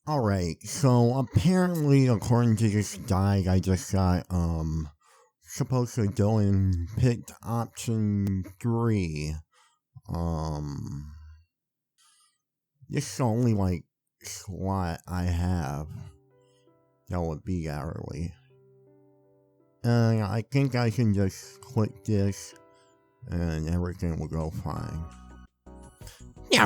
Alright, so apparently, according to this guide I just got, supposed to go and pick option 3. Um, this is the only, slot I have that would be hourly. And I think I can just click this, and everything will go fine. Oh,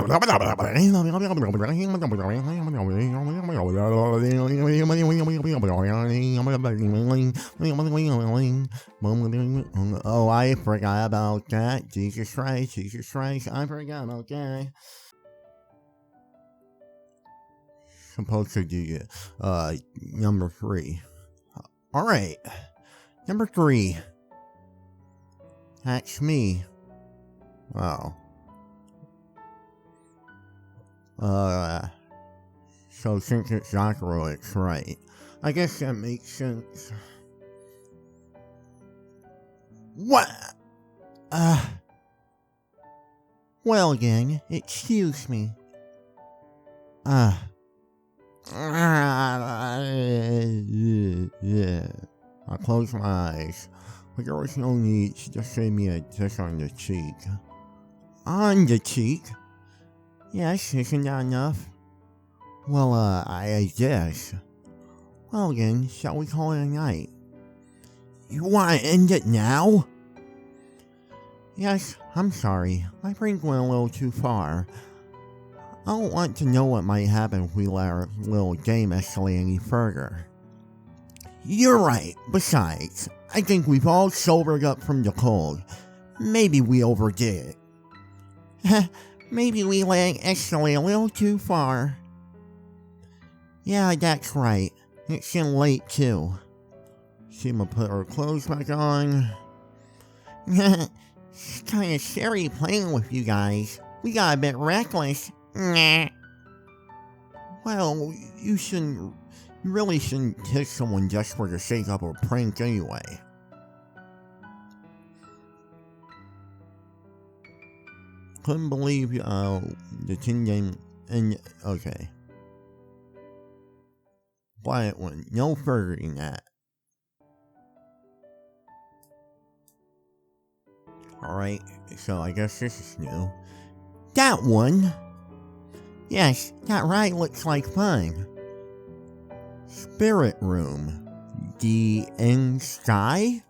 I forgot about that. Jesus Christ, I forgot about that. Supposed to do it. Number 3. Alright. Number 3. That's me. Wow. So since it's Zakro, it's right. I guess that makes sense. What? Well then, excuse me. Yeah. I closed my eyes, but there was no need to just give me a kiss on the cheek. On the cheek? Yes, isn't that enough? Well, I guess. Well then, shall we call it a night? You want to end it now? Yes, I'm sorry. My brain went a little too far. I don't want to know what might happen if we let our little game escalate any further. You're right. Besides, I think we've all sobered up from the cold. Maybe we overdid it. Maybe we let it escalate a little too far. Yeah, that's right. It's getting late too. Shima put her clothes back on. It's kinda scary playing with you guys. We got a bit reckless. Nah. Well, you really shouldn't kiss someone just for the sake of a prank anyway. Couldn't believe, the King game, and, okay. But it went no further than that. Alright, so I guess this is new. That one? Yes, that right looks like fun. Spirit Room. The End Sky?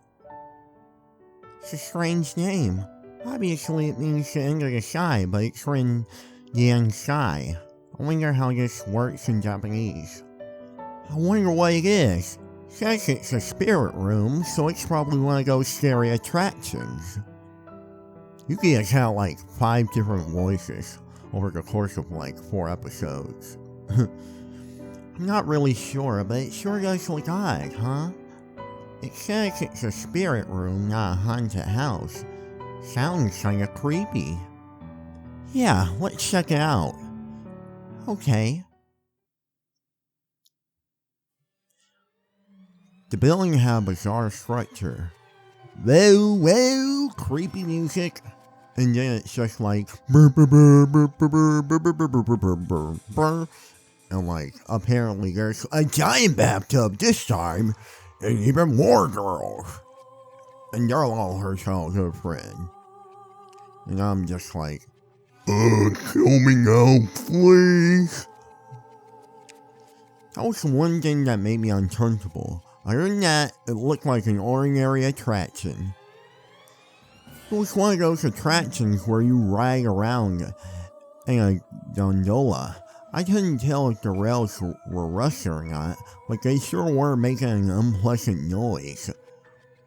It's a strange name. Obviously it means the end of the sky, but it's in the end sky. I wonder how this works in Japanese. I wonder what it is. It says it's a spirit room, so it's probably one of those scary attractions. You can account 5 different voices over the course of 4 episodes. I'm not really sure, but it sure does look odd, huh? It says it's a spirit room, not a haunted house. Sounds kinda creepy. Yeah, let's check it out. Okay. The building had a bizarre structure. Whoa, creepy music. And then it's just and apparently there's a giant bathtub this time, and even more girls. And they're all her childhood friend. And I'm just kill me now, please. That was the one thing that made me uncomfortable. Other than that, it looked like an ordinary attraction. It was one of those attractions where you ride around in a gondola. I couldn't tell if the rails were rusty or not, but they sure were making an unpleasant noise.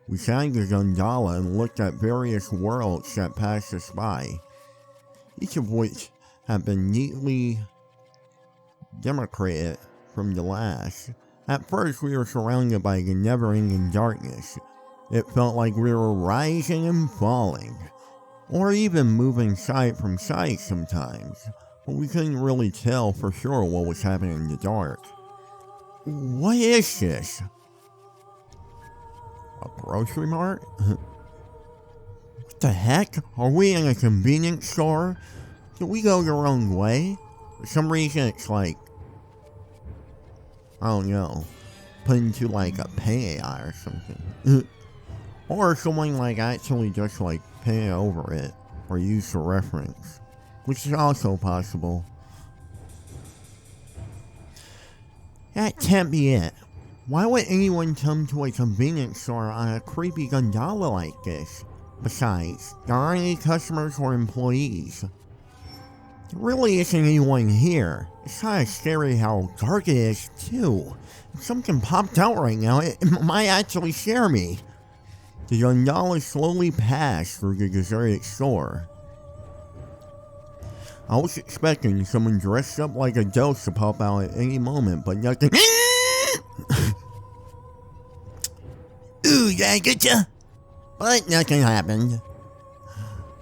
We sat in the gondola and looked at various worlds that passed us by, each of which had been neatly demarcated from the last. At first we were surrounded by the never-ending darkness. It felt like we were rising and falling, or even moving side from side sometimes, but we couldn't really tell for sure what was happening in the dark. What is this? A grocery mart? What the heck? Are we in a convenience store? Did we go the wrong way? For some reason it's I don't know, put into like a pay AI or something. Or someone like actually just like pay over it or use the reference, which is also possible. That can't be it. Why would anyone come to a convenience store on a creepy gondola like this? Besides, there aren't any customers or employees. There really isn't anyone here. It's kind of scary how dark it is, too. If something popped out right now, it might actually scare me. The gondola slowly passed through the deserted store. I was expecting someone dressed up like a ghost to pop out at any moment, but nothing. Ooh, did I get ya? But nothing happened.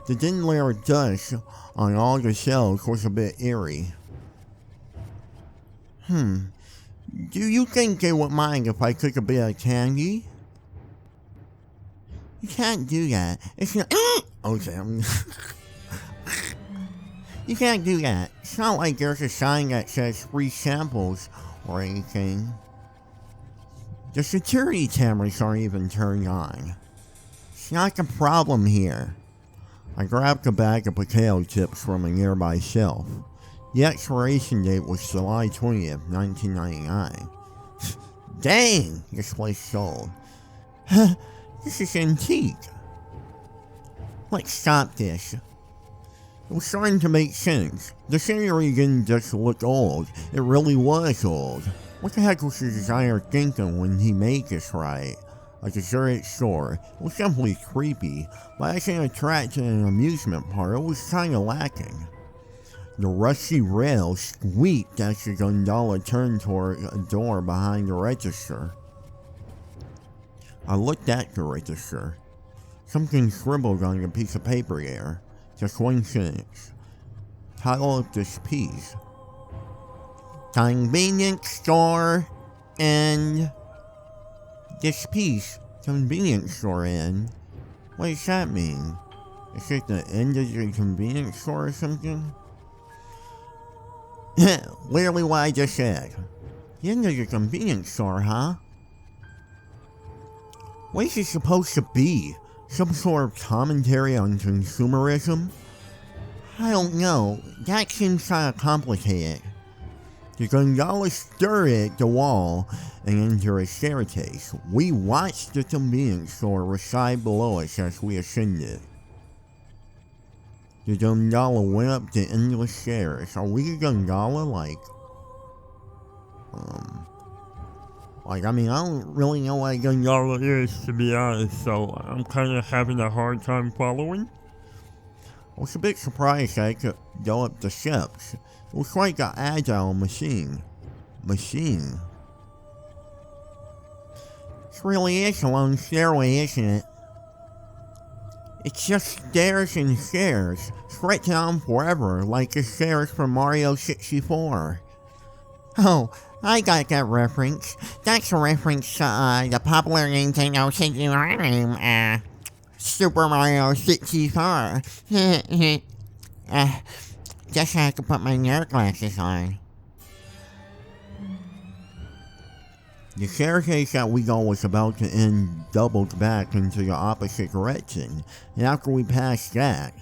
The thin layer of dust on all the shelves was a bit eerie. Do you think they would mind if I took a bit of candy? You can't do that. It's not. Okay. You can't do that. It's not like there's a sign that says free samples or anything. The security cameras aren't even turned on. It's not the problem here. I grabbed a bag of potato chips from a nearby shelf. The expiration date was July 20th, 1999. Dang, this place sold. This is antique. Let's stop this. It was starting to make sense. The scenery didn't just look old, it really was old. What the heck was the designer thinking when he made this ride? A deserted store. It was simply creepy, but as an attraction and amusement park, it was kinda lacking. The rusty rails squeaked as the gondola turned toward a door behind the register. I looked at the register. Something scribbled on the piece of paper there. Just one sentence. Title of this piece. Convenience store and this piece. Convenience store and. What does that mean? Is it the end of the convenience store or something? Literally what I just said. The end of the convenience store, huh? What is it supposed to be? Some sort of commentary on consumerism? I don't know. That seems kinda complicated. The gondola skirted the wall and entered a staircase. We watched the convenience store reside below us as we ascended. The gondola went up the endless stairs. Are we a gondola? I don't really know what a gondola is, to be honest, so I'm kind of having a hard time following. I was a bit surprised that I could go up the steps. It was like an agile machine. This really is a long stairway, isn't it? It's just stairs and stairs, stretching on forever, like the stairs from Mario 64. Oh, I got that reference. That's a reference to the popular Nintendo 64 game, Super Mario 64. Guess I have to put my nerd glasses on. The staircase that we go was about to end doubled back into the opposite direction, and after we passed that...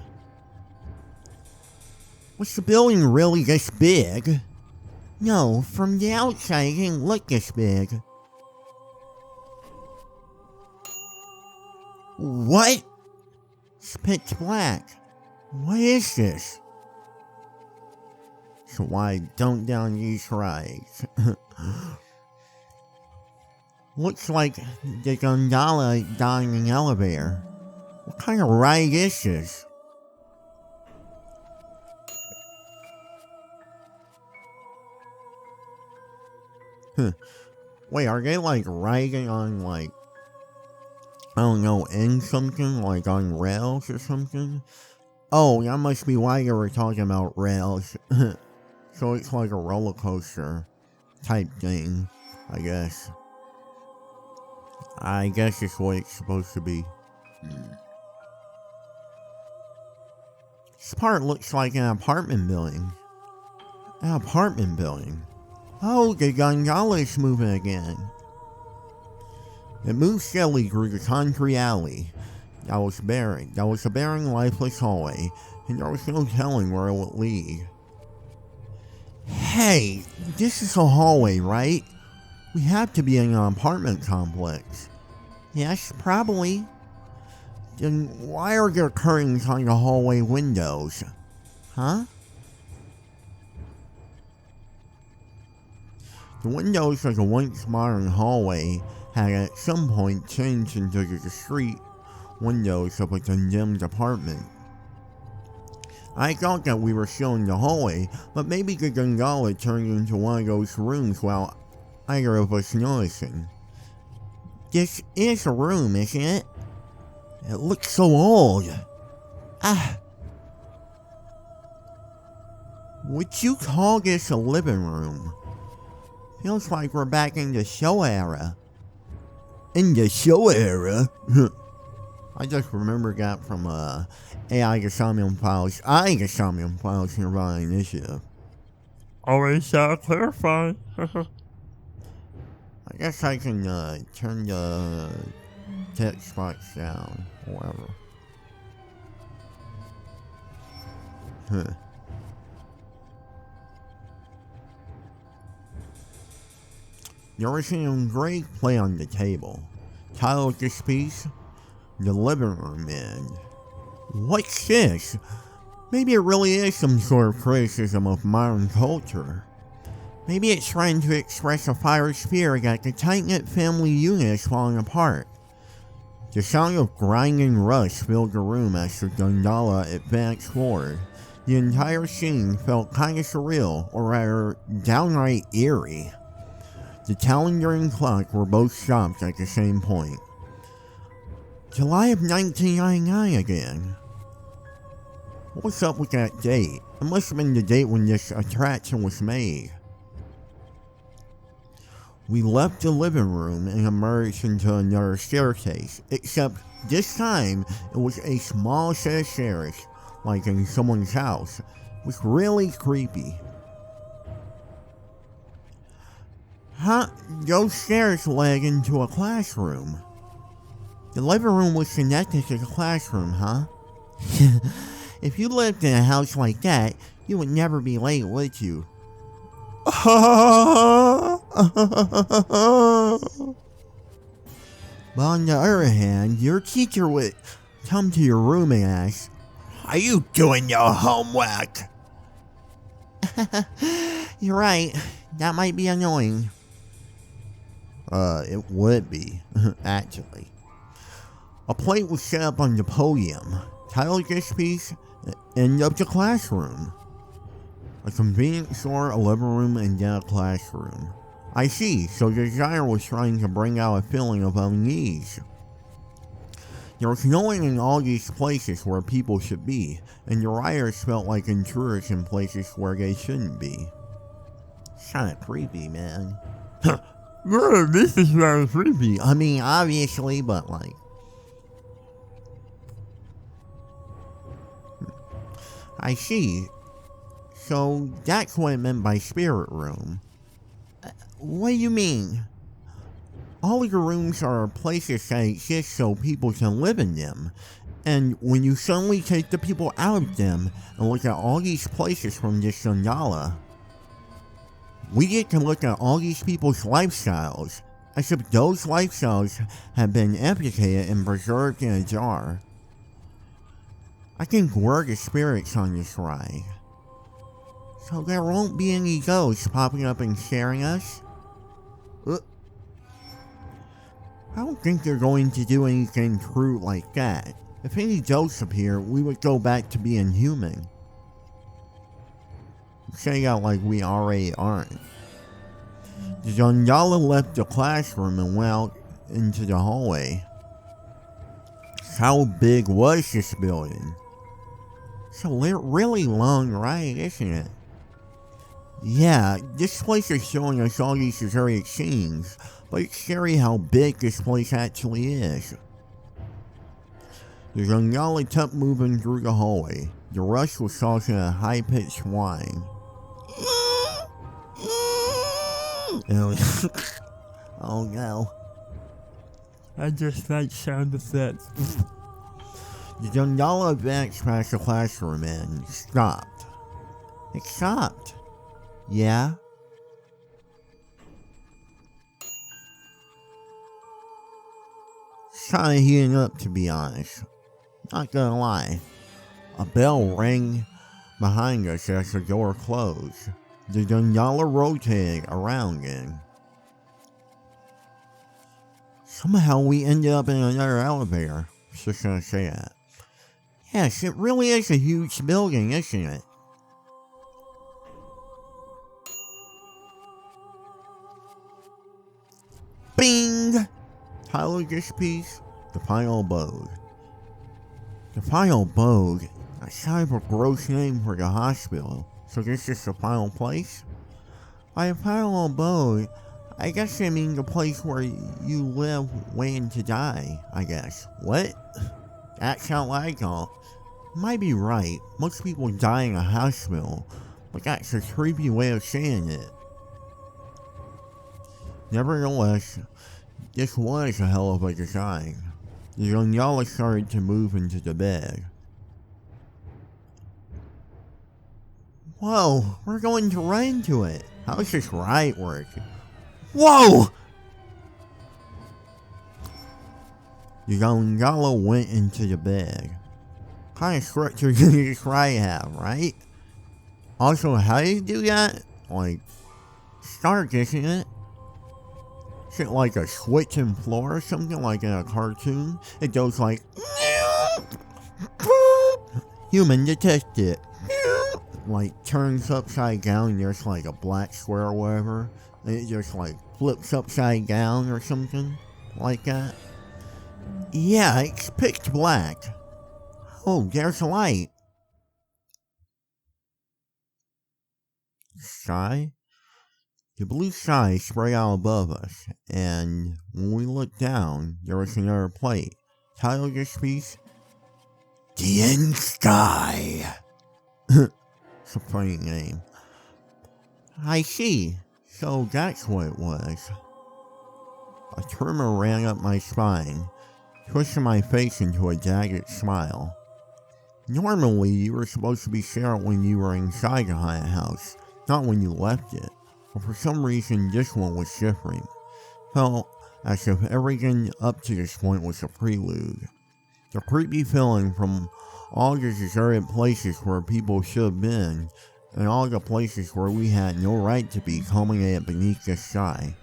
Was the building really this big? No, from the outside it didn't look this big. What? It's pitch black. What is this? So why don't down these rides? Looks like the gondola got in an elevator. What kind of ride is this? Wait, are they like riding on like, I don't know, in something? Like on rails or something? Oh, that must be why you were talking about rails. So it's like a roller coaster type thing, I guess. I guess it's what it's supposed to be. This part looks like an apartment building. An apartment building. Oh, the gondola is moving again. It moved steadily through the concrete alley. That was a barren, lifeless hallway, and there was no telling where it would lead. Hey, this is a hallway, right? We have to be in an apartment complex. Yes, probably. Then why are there curtains on the hallway windows? Huh? The windows of the once modern hallway had at some point changed into the street windows of a condemned apartment. I thought that we were showing the hallway, but maybe the gondola turned into one of those rooms without either of us noticing. This is a room, isn't it? It looks so old. Would you call this a living room? Feels like we're back in the show era. In the show era? I just remember that from AI Gasamium Files. I Gasamium Files Nearby Initiative. Always clarify. I guess I can turn the text box down or whatever. There was an engraved play on the table. Title of this piece: The Living Room End. What's this? Maybe it really is some sort of criticism of modern culture. Maybe it's trying to express a fiery fear that the tight-knit family unit is falling apart. The sound of grinding rust filled the room as the gondola advanced forward. The entire scene felt kind of surreal, or rather, downright eerie. The calendar and clock were both stopped at the same point. July of 1999 again. What's up with that date? It must have been the date when this attraction was made. We left the living room and emerged into another staircase, except this time it was a small set of stairs, like in someone's house. It was really creepy. Huh? Those stairs led into a classroom. The living room was connected to the classroom, huh? If you lived in a house like that, you would never be late, would you? But on the other hand, your teacher would come to your room and ask, "Are you doing your homework?" You're right. That might be annoying. It would be, actually. A plate was set up on the podium. Title of this piece: End of the Classroom. A convenience store, a living room, and then a classroom. I see, so the designer was trying to bring out a feeling of unease. There was no one in all these places where people should be, and the writers felt like intruders in places where they shouldn't be. It's kinda creepy, man. This is very creepy. I mean, obviously, but like... I see. So that's what it meant by spirit room. What do you mean? All of your rooms are places that exist so people can live in them. And when you suddenly take the people out of them and look at all these places from this gondola, we get to look at all these people's lifestyles, as if those lifestyles have been amputated and preserved in a jar. I think we're the spirits on this ride. So there won't be any ghosts popping up and scaring us? I don't think they're going to do anything crude like that. If any ghosts appear, we would go back to being human. Say out like we already aren't. The gondola left the classroom and went out into the hallway. How big was this building? It's a really long ride, isn't it? Yeah, this place is showing us all these deserted scenes, but it's scary how big this place actually is. The gondola kept moving through the hallway. The rush was causing a high-pitched whine. Oh no. I just like sound effects. The Dundala advanced past the classroom and stopped. It stopped. Yeah? It's kinda heating up, to be honest. Not gonna lie. A bell rang behind us as the door closed. The Dundala rotated around again. Somehow we ended up in another elevator. Just gonna say that. Yes, it really is a huge building, isn't it? Bing! Title of this piece, The Final Abode. The Final Abode? That's kind of a gross name for the hospital. So this is the final place? By the final abode, I guess I mean the place where you live waiting to die, I guess. What? That's how I go. Might be right. Most people die in a hospital, but that's a creepy way of saying it. Nevertheless, this was a hell of a design. The Dundala started to move into the bed. Whoa, we're going to run into it. How's this ride work? Whoa! The Dundala went into the bed. Kind of structure did this ride have, right? Also, how do you do that? Like, Stark, isn't it? Is it like a switching floor or something like in a cartoon? It goes like, human detected. Like turns upside down and there's like a black square or whatever. And it just like flips upside down or something like that. Yeah, it's pitch black. Oh, there's a light. Sky? The blue sky spread out above us, and when we looked down, there was another plate. Title of this piece? The End Sky. It's a funny name. I see. So that's what it was. A tremor ran up my spine, twisting my face into a jagged smile. Normally, you were supposed to be scared when you were inside the haunted house, not when you left it. But for some reason, this one was different. Felt as if everything up to this point was a prelude. The creepy feeling from all the deserted places where people should have been, and all the places where we had no right to be culminated beneath the sky.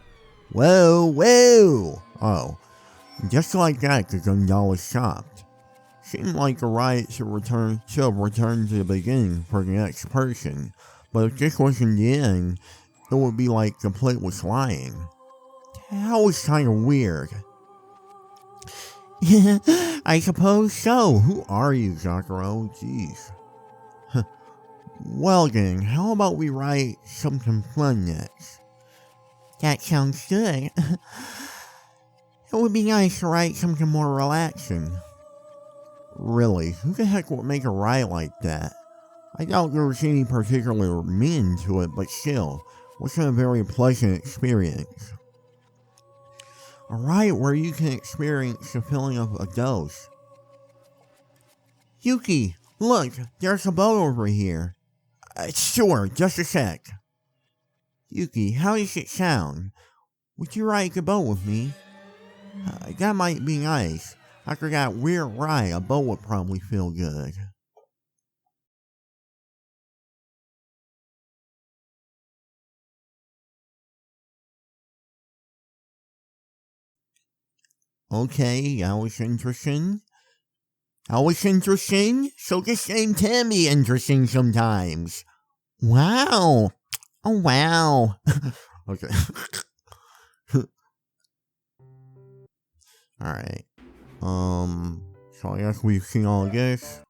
Whoa, whoa! Oh, just like that, the Dundala stopped. Seemed like the riot should have returned to the beginning for the next person, but if this wasn't the end, it would be like the plate was lying. That was kinda weird. I suppose so. Who are you, Zakuro? Jeez. Well then, how about we write something fun next? That sounds good. It would be nice to write something more relaxing. Really, who the heck would make a write like that? I doubt there was any particular meaning to it, but still, wasn't a very pleasant experience. A ride where you can experience the feeling of a ghost. Yuki, look, there's a boat over here. Sure, just a sec. Yuki, how does it sound? Would you ride the boat with me? That might be nice. After that weird ride, a boat would probably feel good. Okay, that was interesting. So this game can be interesting sometimes. Wow. Oh, wow. Okay. Alright. So I guess we've seen all of this.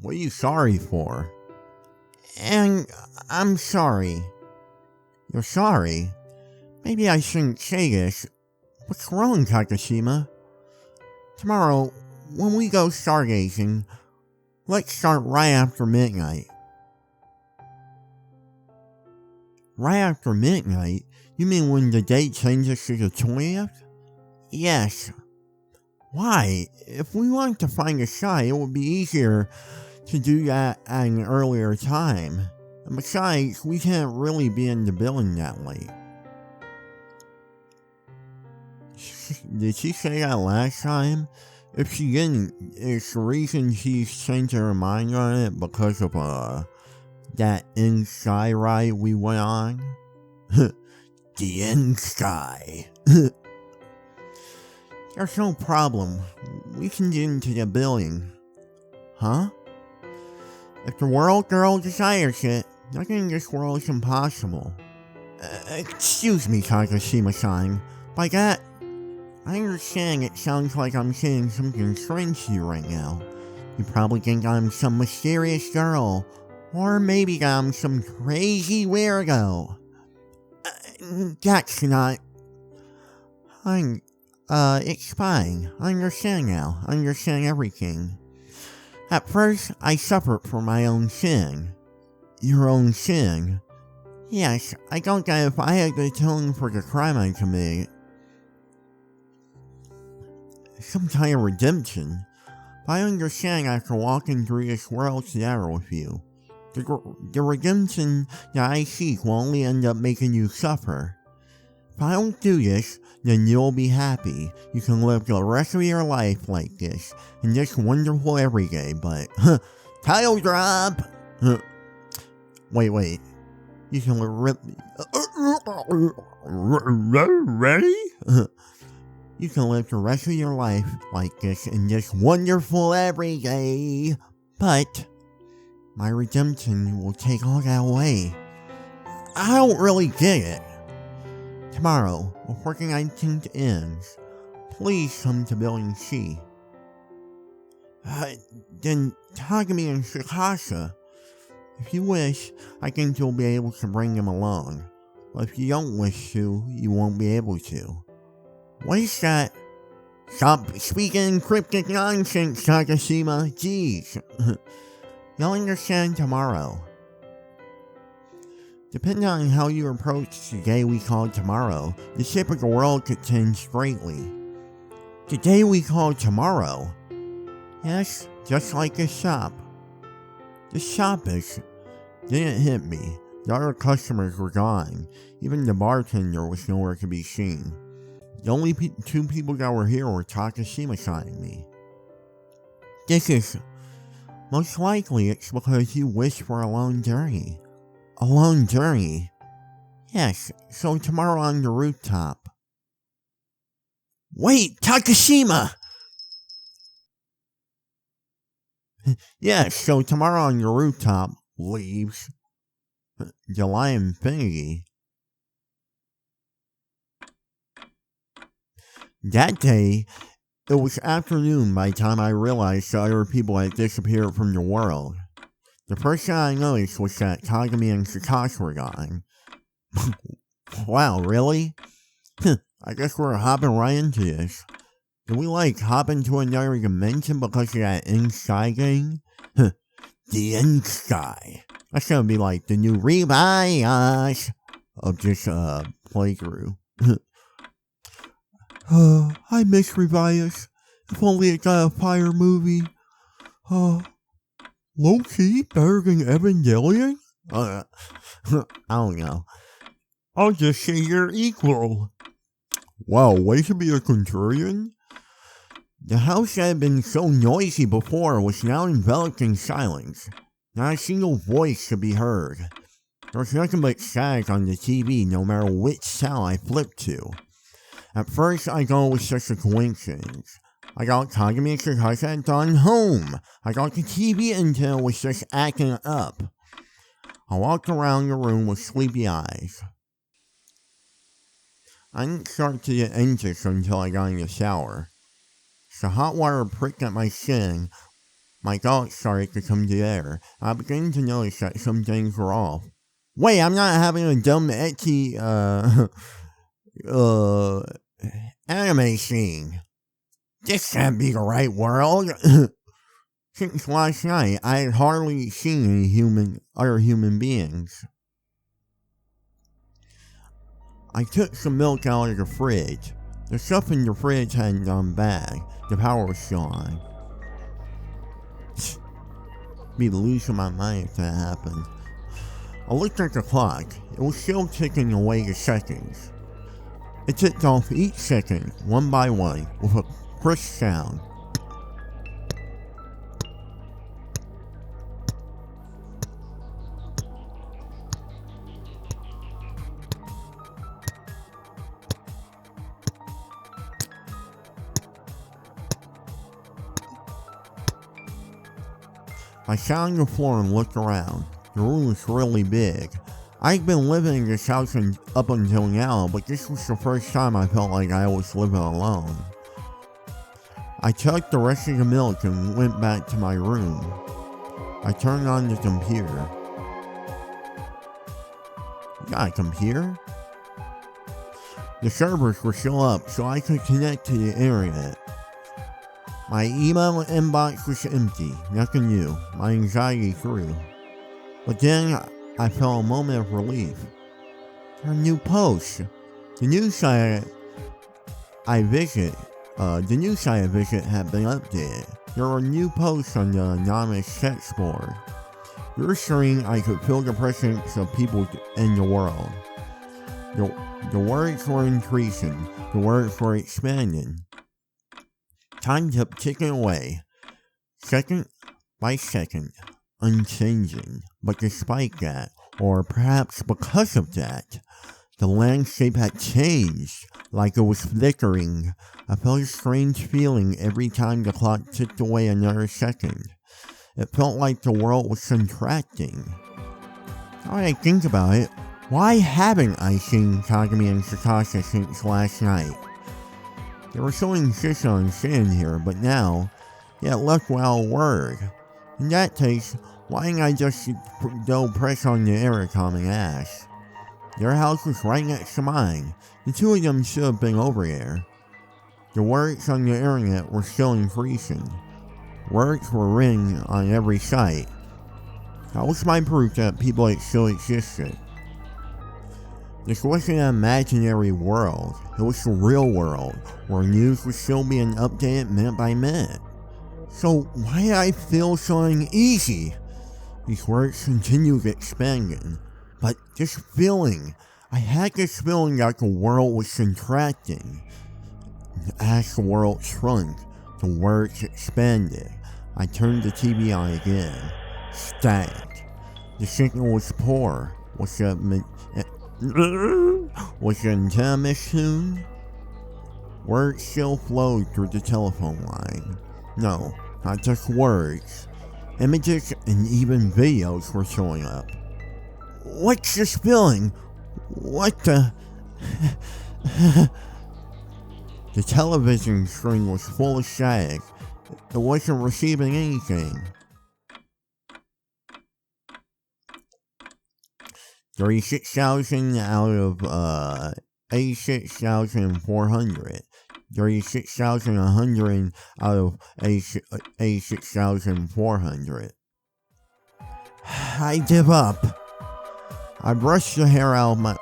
What are you sorry for? And I'm sorry. You're sorry? Maybe I shouldn't say this. What's wrong, Takashima? Tomorrow, when we go stargazing, Let's start right after midnight. Right after midnight? You mean when the date changes to the 20th? Yes. Why? If we want to find a shy, it would be easier to do that at an earlier time. And besides, we can't really be in the building that late. Did she say that last time? If she didn't, is the reason she's changed her mind on it because of that in-sky ride we went on? The in-sky. There's no problem. We can get into the building. Huh? If the world girl desires it, nothing in this world is impossible. Excuse me, Takashima-san. By that, I understand it sounds like I'm saying something strange to you right now. You probably think I'm some mysterious girl, or maybe I'm some crazy weirdo. That's not... it's fine. I understand now. I understand everything. At first, I suffered for my own sin. Your own sin? Yes, I thought that if I had to atone for the crime I committed, some kind of redemption. But I understand after walking through this world together with you, the redemption that I seek will only end up making you suffer. If I don't do this, then you'll be happy. You can live the rest of your life like this, and this wonderful everyday, but, title drop! Wait. You can live ready? You can live the rest of your life like this in this wonderful everyday, but my redemption will take all that away. I don't really get it. Tomorrow, before the 19th ends, please come to Building C. Then Takumi and Shikasa. If you wish, I think you'll be able to bring them along. But if you don't wish to, you won't be able to. What is that? Stop speaking cryptic nonsense, Takashima. Jeez. You'll understand tomorrow. Depending on how you approach the day we call tomorrow, the shape of the world could change greatly. The day we call tomorrow? Yes, just like the shop. The shoppers didn't hit me. The other customers were gone. Even the bartender was nowhere to be seen. The only two people that were here were Takashima-san and me. This is... most likely it's because you wish for a long journey. A long journey? Yes, so tomorrow on the rooftop. Wait, Takashima! Yes, so tomorrow on your rooftop, leaves. July Infinity. That day, it was afternoon by the time I realized the other people had disappeared from the world. The first thing I noticed was that Kagami and Shikasa were gone. Wow, really? I guess we're hopping right into this. Did we, hop into another dimension because of that in-sky thing? The in-sky. That's gonna be like the new rebias of this, playthrough. I miss Revias. If only it got a fire movie. Low-key better than Evangelion? I don't know. I'll just say you're equal. Wow, way to be a contrarian? The house that had been so noisy before was now enveloped in silence. Not a single voice could be heard. There was nothing but static on the TV no matter which channel I flipped to. At first, I thought it was just a coincidence. I thought Kagami and Shikasa had gone home. I thought the TV antenna was just acting up. I walked around the room with sleepy eyes. I didn't start to get anxious until I got in the shower. The hot water pricked at my skin. My thoughts started to come together. I began to notice that some things were off. Wait, I'm not having a dumb, ecchi, anime scene. This can't be the right world. Since last night, I had hardly seen any other human beings. I took some milk out of the fridge. The stuff in the fridge hadn't gone bad. The power was still on. Be losing my mind if that happened. I looked at the clock. It was still ticking away the seconds. It ticked off each second, one by one, with a crisp sound. I sat on the floor and looked around. The room was really big. I'd been living in this house up until now, but this was the first time I felt like I was living alone. I chugged the rest of the milk and went back to my room. I turned on the computer. You got a computer? The servers were still up, so I could connect to the internet. My email inbox was empty, nothing new. My anxiety grew. But then I felt a moment of relief. There are new posts. The news site I visit had been updated. There were new posts on the anonymous text board. Reassuring, I could feel the presence of people in the world. The words were increasing. The words were expanding. Time kept ticking away, second by second, unchanging. But despite that, or perhaps because of that, the landscape had changed, like it was flickering. I felt a strange feeling every time the clock ticked away another second. It felt like the world was contracting. Now that I think about it, why haven't I seen Kagami and Sakasa since last night? They were so insistent on staying here, but now, yet left without a word. In that case, why didn't I just go press on the intercom and ask? Their house was right next to mine. The two of them should have been over there. The words on the internet were still increasing. Words were written on every site. That was my proof that people still existed. This wasn't an imaginary world. It was the real world, where news was still being updated minute by minute. So why did I feel so uneasy? These words continued expanding. But this feeling, I had this feeling that the world was contracting. As the world shrunk, the words expanded. I turned the TV on again. Static. The signal was poor. Was the antenna missed soon? Words still flowed through the telephone line. No, not just words. Images and even videos were showing up. What's this feeling? What the... The television screen was full of static. It wasn't receiving anything. 36,000 out of 86,400. 36,100 out of 86,400. I give up. I brushed the hair out of my...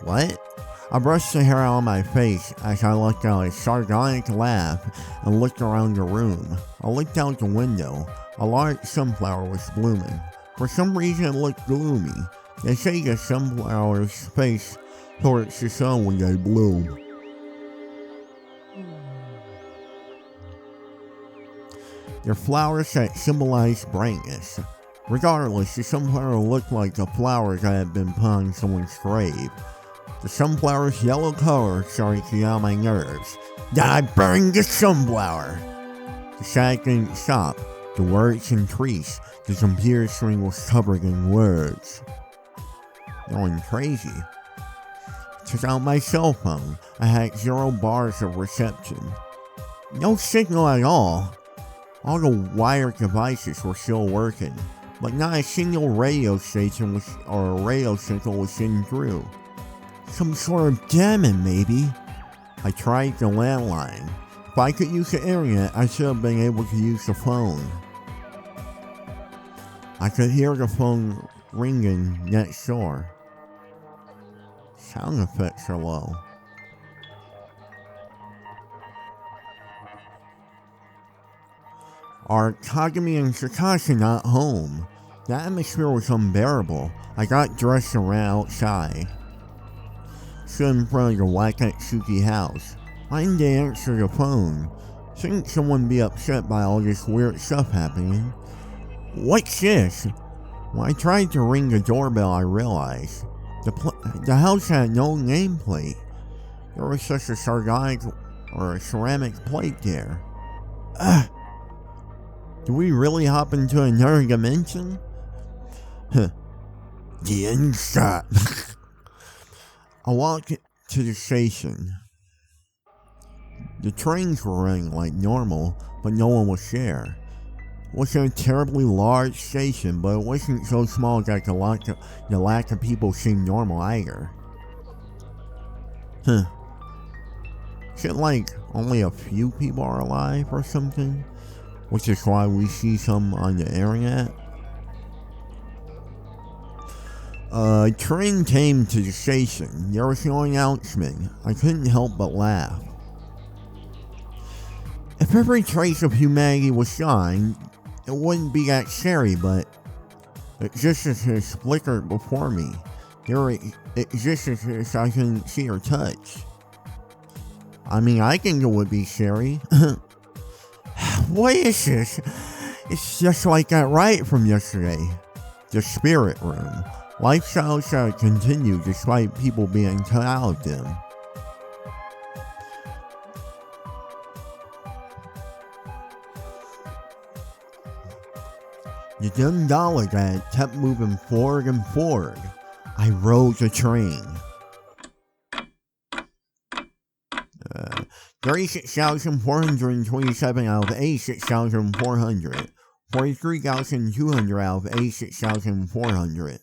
What? I brushed the hair out of my face as I let out a sardonic laugh and looked around the room. I looked out the window. A large sunflower was blooming. For some reason it looked gloomy. They say the sunflowers face towards the sun when they bloom. They're flowers that symbolize brightness. Regardless, the sunflower looked like the flowers that had been put on someone's grave. The sunflower's yellow color started to get on my nerves. Then I burned the sunflower! The static didn't stop. The words increased. The computer screen was covered in words. Going crazy. Took out my cell phone. I had 0 bars of reception. No signal at all. All the wired devices were still working, but not a single radio station or a radio signal was getting through. Some sort of jamming, maybe. I tried the landline. If I could use the internet, I should have been able to use the phone. I could hear the phone ringing next door. Sound effects are low. Are Kagami and Sakashi not home? The atmosphere was unbearable. I got dressed and ran outside. Stood in front of the Wakatsuki house. Why didn't they answer the phone? Shouldn't someone be upset by all this weird stuff happening? What's this? When I tried to ring the doorbell, I realized the house had no nameplate. There was such a sardonic or a ceramic plate there. Do we really hop into another dimension? The inside. I walked to the station. The trains were running like normal, but no one was there. It wasn't a terribly large station, but it wasn't so small that the lack of people seemed normal either. Is it like only a few people are alive or something? Which is why we see some on the internet? A train came to the station. There was no announcement. I couldn't help but laugh. If every trace of humanity was gone, it wouldn't be that scary, but existences flickered before me. There were existences I couldn't see or touch. I mean, I think it would be scary. What is this? It's just like that riot from yesterday. The spirit room. Lifestyles that continue despite people being cut out of them. The gondola that kept moving forward and forward. I rode the train. 36,427 out of 86,400. 43,200 out of 86,400.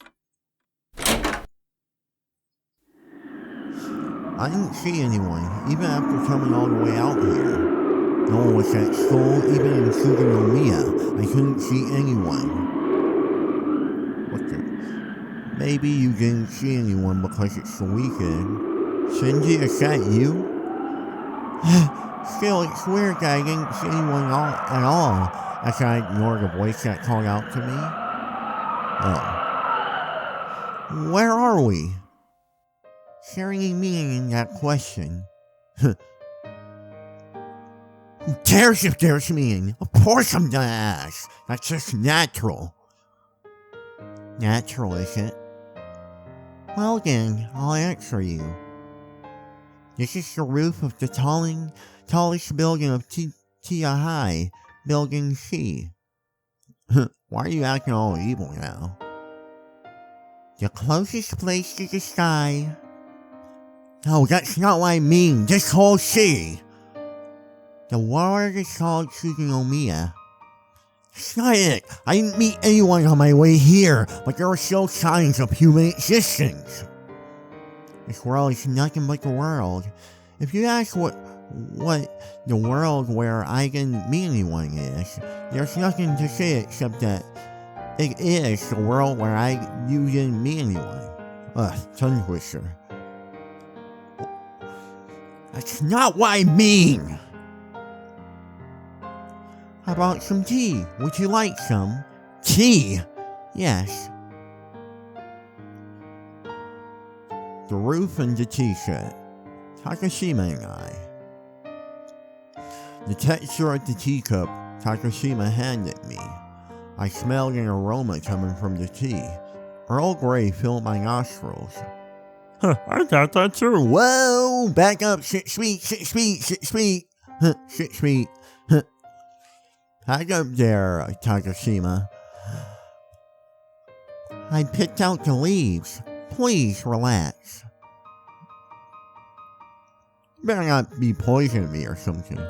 I didn't see anyone, even after coming all the way out here. No one was at school, even in Suganomiya. I couldn't see anyone. What the? Maybe you didn't see anyone because it's the weekend. Shinji, is that you? Still, it's weird that I didn't see anyone at all, as I ignored the voice that called out to me. Oh. Where are we? Sharing any meaning in that question. Who cares if there's meaning? Of course I'm gonna ask. That's just natural. Natural, is it? Well then, I'll answer you. This is the roof of the tallest building of Tiahai, Building C. Why are you acting all evil now? The closest place to the sky. No, that's not what I mean. This whole city. The world is called Suganomiya. That's not it. I didn't meet anyone on my way here, but there are still signs of human existence. This world is nothing but the world. If you ask what the world where I didn't meet anyone is, there's nothing to say except that it is the world where you didn't meet anyone. Tongue twister. That's not what I mean! How about some tea? Would you like some? Tea? Yes. The roof and the tea set. Takashima and I. The texture of the teacup Takashima handed me. I smelled an aroma coming from the tea. Earl Grey filled my nostrils. I got that too. Whoa! Back up! 6 feet! 6 feet! 6 feet! 6 feet! Back up there, Takashima. I picked out the leaves. Please relax. You better not be poisoning me or something.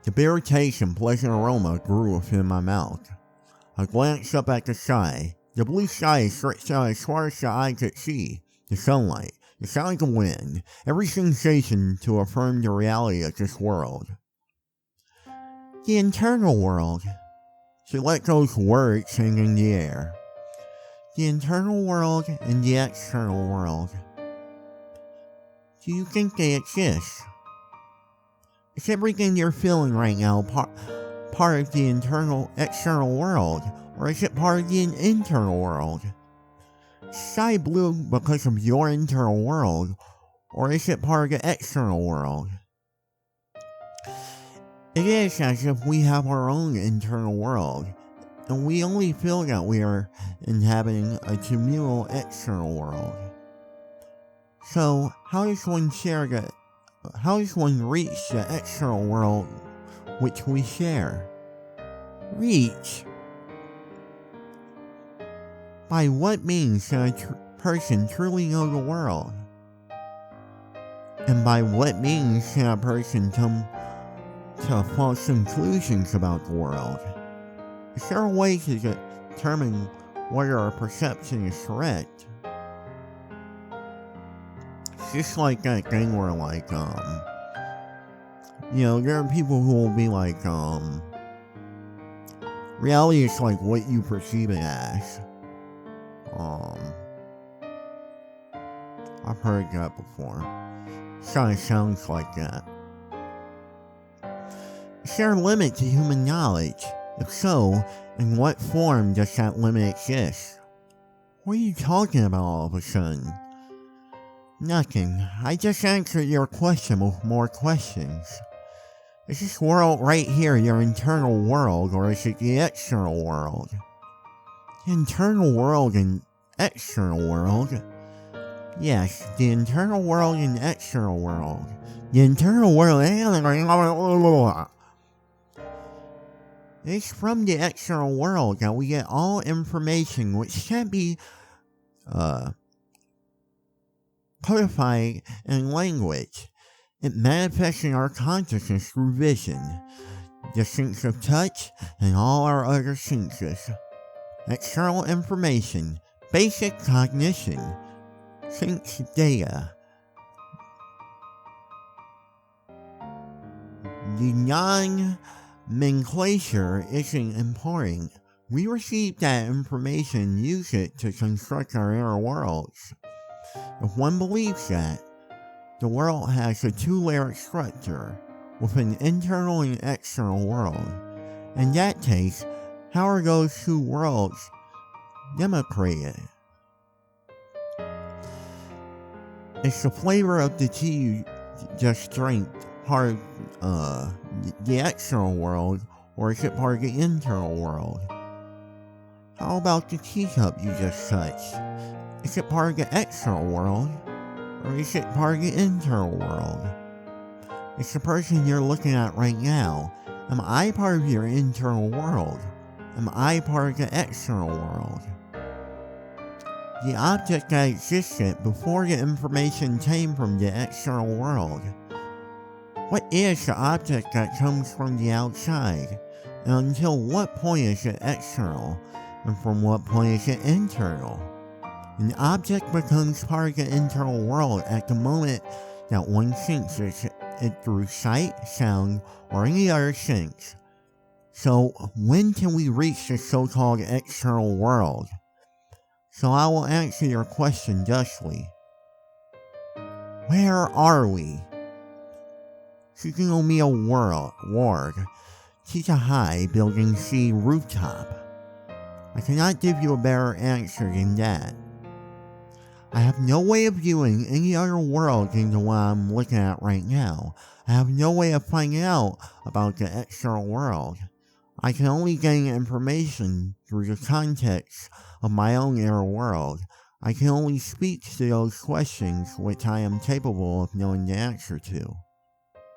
The bitter taste and pleasant aroma grew within my mouth. I glanced up at the sky. The blue sky stretched out as far as the eye could see. The sunlight, the sound of the wind, every sensation to affirm the reality of this world. The internal world. So let those words hang in the air. The internal world and the external world. Do you think they exist? Is everything you're feeling right now part of the external world, or is it part of the internal world? Sky blue because of your internal world, or is it part of the external world? It is as if we have our own internal world, and we only feel that we are inhabiting a communal external world. So, how does one reach the external world which we share? Reach? By what means can a person truly know the world? And by what means can a person come to false conclusions about the world? Is there a way to determine whether our perception is correct? It's just like that thing where there are people who will be like, reality is like what you perceive it as. I've heard that before. It kind of sounds like that. Is there a limit to human knowledge? If so, in what form does that limit exist? What are you talking about all of a sudden? Nothing. I just answered your question with more questions. Is this world right here your internal world, or is it the external world? The internal world and external world? Yes, the internal world and external world. The internal world. It's from the external world that we get all information which can't be codified in language. It manifests in our consciousness through vision, the sense of touch, and all our other senses. External information, basic cognition, sense data. The nomenclature isn't important. We receive that information and use it to construct our inner worlds. If one believes that, the world has a two-layered structure, with an internal and external world. In that case, how are those two worlds democrated? Is the flavor of the tea you just drank part of the external world, or is it part of the internal world? How about the teacup you just touched? Is it part of the external world, or is it part of the internal world? It's the person you're looking at right now. Am I part of your internal world? Am I part of the external world? The object that existed before the information came from the external world. What is the object that comes from the outside? And until what point is it external? And from what point is it internal? An object becomes part of the internal world at the moment that one senses it through sight, sound, or any other sense. So, when can we reach the so-called external world? So I will answer your question justly. Where are we? Tsukunomiya Ward, Chicha High, Building C, Rooftop. I cannot give you a better answer than that. I have no way of viewing any other world than the one I'm looking at right now. I have no way of finding out about the external world. I can only gain information through the context of my own inner world. I can only speak to those questions which I am capable of knowing the answer to.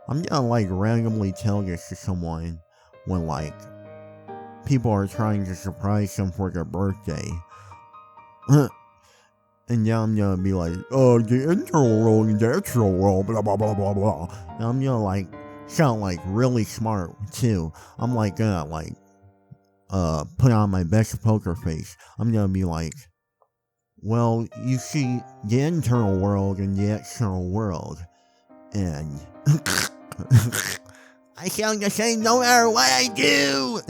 I'm gonna randomly tell this to someone when people are trying to surprise them for their birthday. And then I'm gonna be like, the internal world and the external world, blah blah blah blah blah. And I'm gonna sound really smart too. I'm gonna put on my best poker face. I'm gonna be like, well, you see the internal world and the external world, and I sound the same no matter what I do!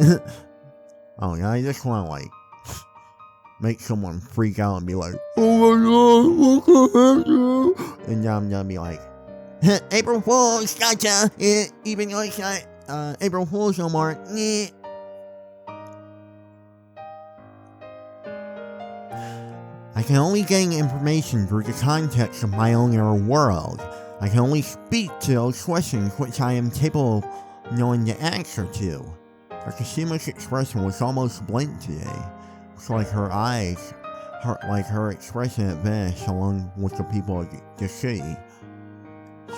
Oh, yeah, I just want to, like, make someone freak out and be like, oh my god, what can I do? And then I'm gonna be like, April Fool's, gotcha! Even though it's not April Fool's no more. I can only gain information through the context of my own inner world. I can only speak to those questions which I am capable of knowing the answer to. Takashima's expression was almost blank today. It's like her eyes, her expression had vanished along with the people of the city.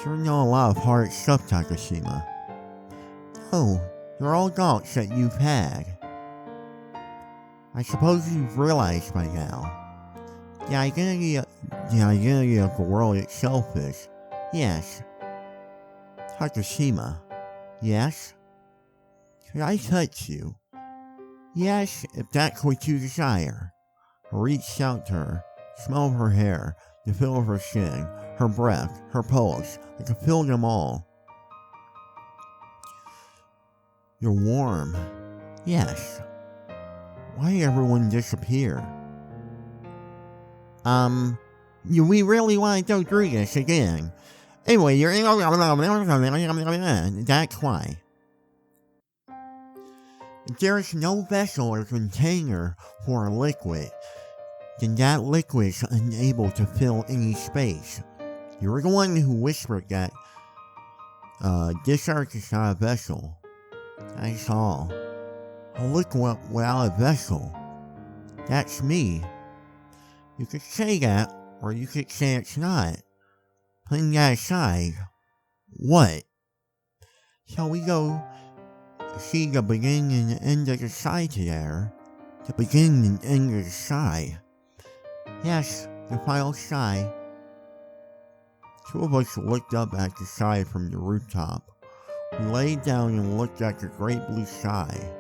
Sure know a lot of hard stuff, Takashima. Oh, they're all doubts that you've had. I suppose you've realized by now. The identity of the world itself is, yes. Takashima, yes? Could I touch you? Yes, if that's what you desire. I reached out to her, smelled her hair, the feel of her skin, her breath, her pulse. I could feel them all. You're warm. Yes. Why did everyone disappear? We really want to go through this again. Anyway, that's why. If there is no vessel or container for a liquid, then that liquid is unable to fill any space. You were the one who whispered that, this earth is not a vessel. That's all. A liquid without a vessel. That's me. You could say that, or you could say it's not. Putting that aside, what? Shall we go see the beginning and the end of the sky together? The beginning and end of the sky. Yes, the final sky. Two of us looked up at the sky from the rooftop. We laid down and looked at the great blue sky.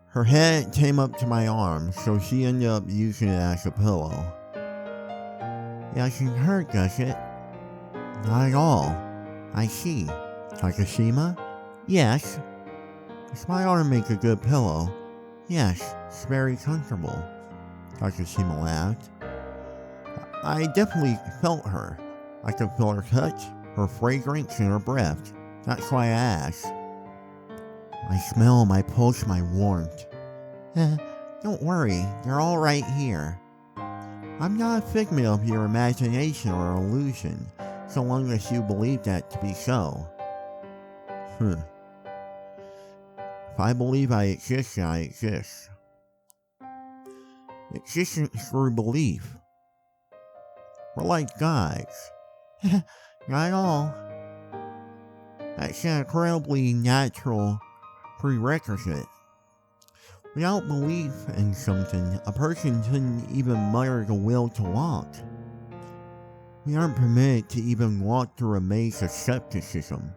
Her head came up to my arm, so she ended up using it as a pillow. It doesn't hurt, does it? Not at all. I see. Takashima? Yes. Does my arm make a good pillow? Yes, it's very comfortable. Takashima laughed. I definitely felt her. I could feel her touch, her fragrance, and her breath. That's why I asked. My smell, my pulse, my warmth. Don't worry, they're all right here. I'm not a figment of your imagination or illusion, so long as you believe that to be so. If I believe I exist, then I exist. Existence through belief. We're like gods. Not at all. That's an incredibly natural prerequisite. Without belief in something, a person couldn't even mutter the will to walk. We aren't permitted to even walk through a maze of skepticism.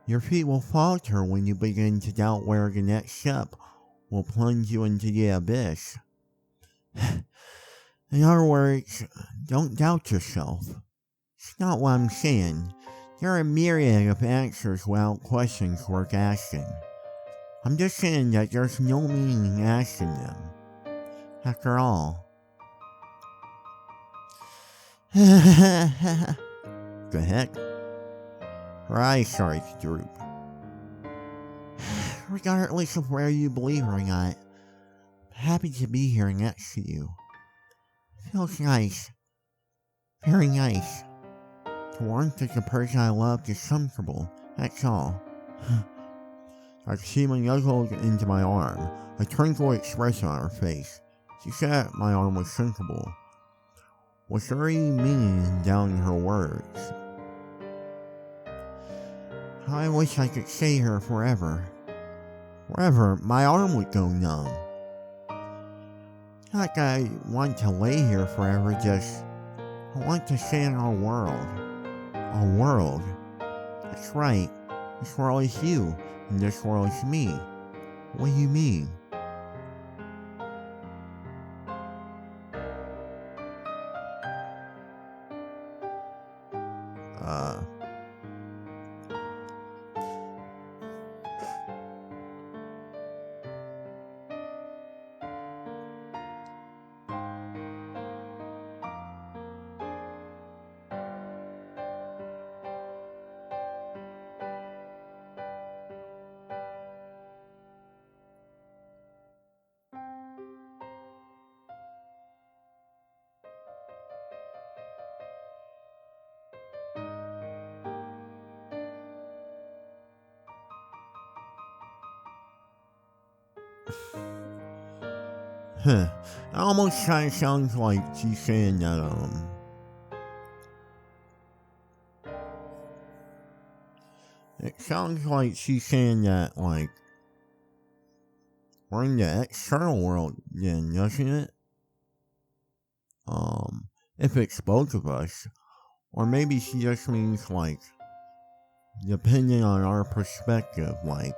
Your feet will falter when you begin to doubt where the next step will plunge you into the abyss. In other words, don't doubt yourself. It's not what I'm saying. There are a myriad of answers without questions worth asking. I'm just saying that there's no meaning in asking them. After all. The heck? Her eyes started to droop. Regardless of whether you believe or not, I'm happy to be here next to you. It feels nice. Very nice. The warmth of the person I love is comfortable, that's all. Takashima nuzzled into my arm, a tranquil expression on her face. She said my arm was comfortable. Was there any meaning in doubting her words? I wish I could stay here forever. Forever, my arm would go numb. Not that I want to lay here forever, just I want to stay in our world. Our world. That's right. This world is you, and this world is me. What do you mean? Huh. It almost kind of sounds like she's saying that, it sounds like she's saying that, like, we're in the external world then, doesn't it? If it's both of us. Or maybe she just means, like, depending on our perspective, like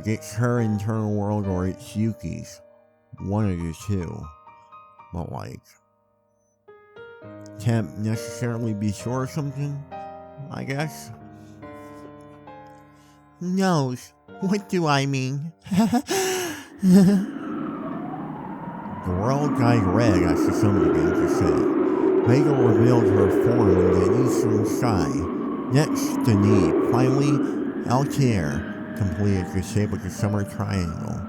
it's her internal world or it's Yuki's. One of the two. But, like, can't necessarily be sure or something, I guess. Who knows? What do I mean? The world dyed red as the sun began to set. Vega revealed her form in the eastern sky. Next, the knee. Finally, Altair completed the shape of the summer triangle.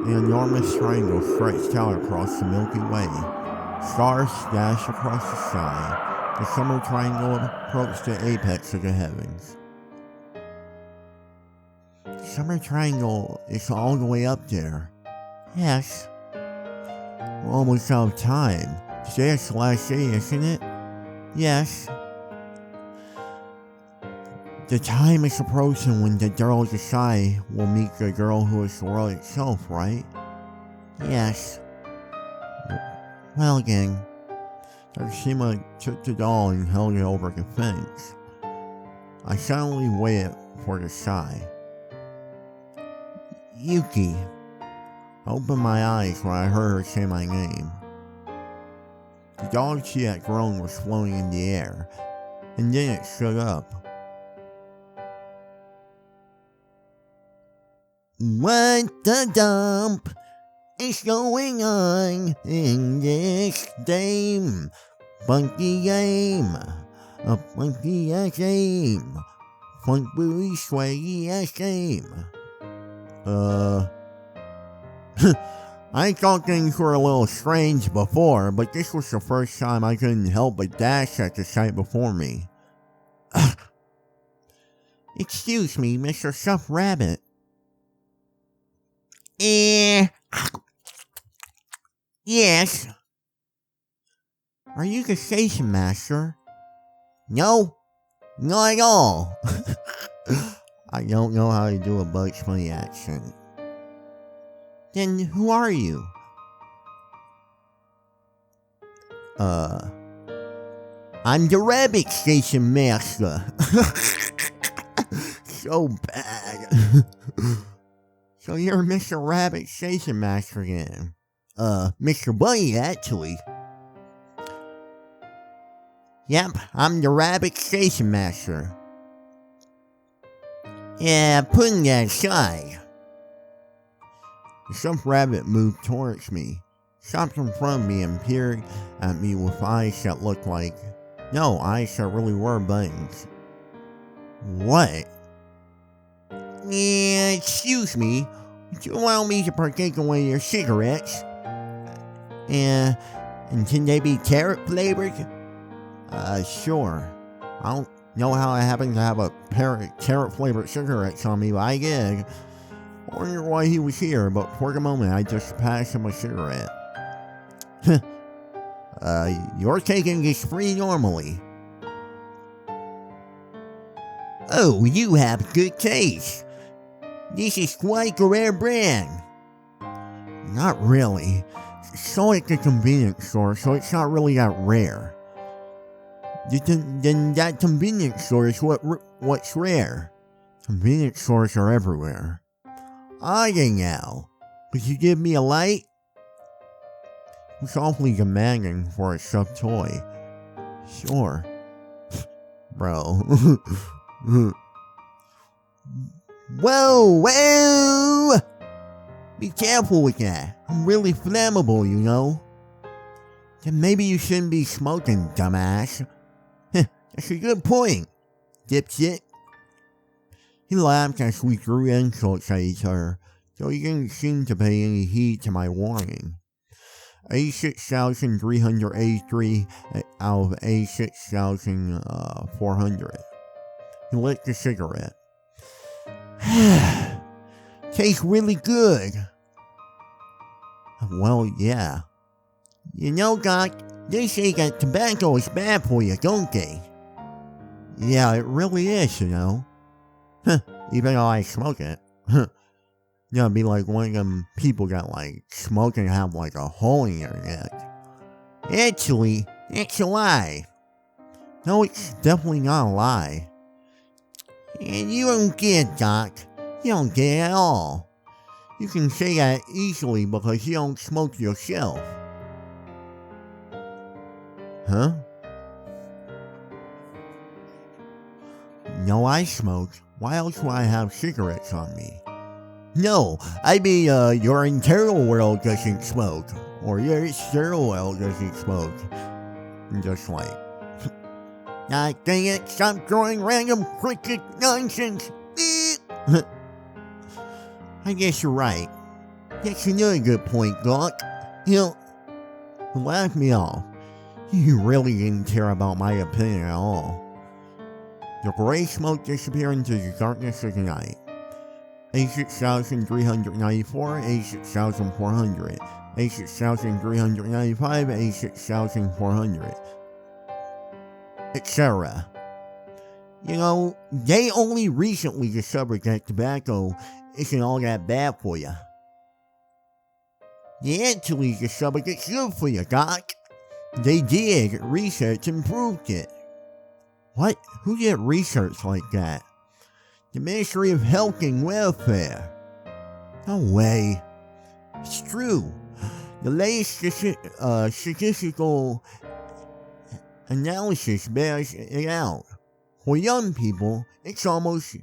An enormous triangle stretched out across the Milky Way. Stars dashed across the sky. The summer triangle approached the apex of the heavens. The summer triangle is all the way up there. Yes. We're almost out of time. Today is the last day, isn't it? Yes. The time is approaching when the girl of the sky will meet the girl who is the world itself, right? Yes. Well, gang. Takashima took the doll and held it over the fence. I silently waited for the sigh. Yuki. I opened my eyes when I heard her say my name. The dog she had grown was floating in the air, and then it stood up. What the dump is going on in this game? Funky game, a funky ass game, funk booty swaggy ass game. I thought things were a little strange before, but this was the first time I couldn't help but dash at the sight before me. Excuse me, Mr. Stuffed Rabbit. Yes. Are you the station master? No, not at all. I don't know how to do a Bugs Bunny accent. Then who are you? I'm the rabbit station master. So bad. So you're Mr. Rabbit station master again. Mr. Bunny actually. Yep, I'm the rabbit station master. Yeah, putting that aside. The stuffed rabbit moved towards me, stopped in front of me and peered at me with eyes that looked like... No, eyes that really were buttons. What? Yeah, excuse me. Would you allow me to partake in one of your cigarettes? And can they be carrot flavored? Sure. I don't know how I happen to have a pair of carrot flavored cigarettes on me, but I did. I wonder why he was here, but for the moment I just passed him a cigarette. You're taking this free normally. Oh, you have good taste. This is quite a rare brand. Not really. So at the convenience store, so it's not really that rare. Then that convenience store is what's rare. Convenience stores are everywhere. I now. Could you give me a light? It was awfully demanding for a stuffed toy. Sure. Bro. Whoa! Be careful with that. I'm really flammable, you know. Then maybe you shouldn't be smoking, dumbass. That's a good point, dipshit. He laughed as we threw insults at each other, though he didn't seem to pay any heed to my warning. 86,383 out of 86,400. He lit the cigarette. Tastes really good. Well, yeah. You know, Doc, they say that tobacco is bad for you, don't they? Yeah, it really is, you know. Even though I smoke it. You know, it'd be like one of them people that like smoke and have like a hole in their neck. Actually, it's a lie. No, it's definitely not a lie. And you don't get it, Doc. You don't get it at all. You can say that easily because you don't smoke yourself. Huh? No, I smoke. Why else would I have cigarettes on me? No, I mean, your internal world doesn't smoke. Or your external world doesn't smoke. I'm just like, ah, dang it, stop throwing random cricket nonsense. I guess you're right. That's another good point, Doc. You know, laugh me off. You really didn't care about my opinion at all. The gray smoke disappeared into the darkness of the night. 86,394, 86,400, 86,395, 86,400, etc. You know, they only recently discovered that tobacco isn't all that bad for you. They actually discovered it's good for you, Doc. They did research and proved it. What? Who did research like that? The Ministry of Health and Welfare. No way. It's true. The latest statistical analysis bears it out. For young people, it's almost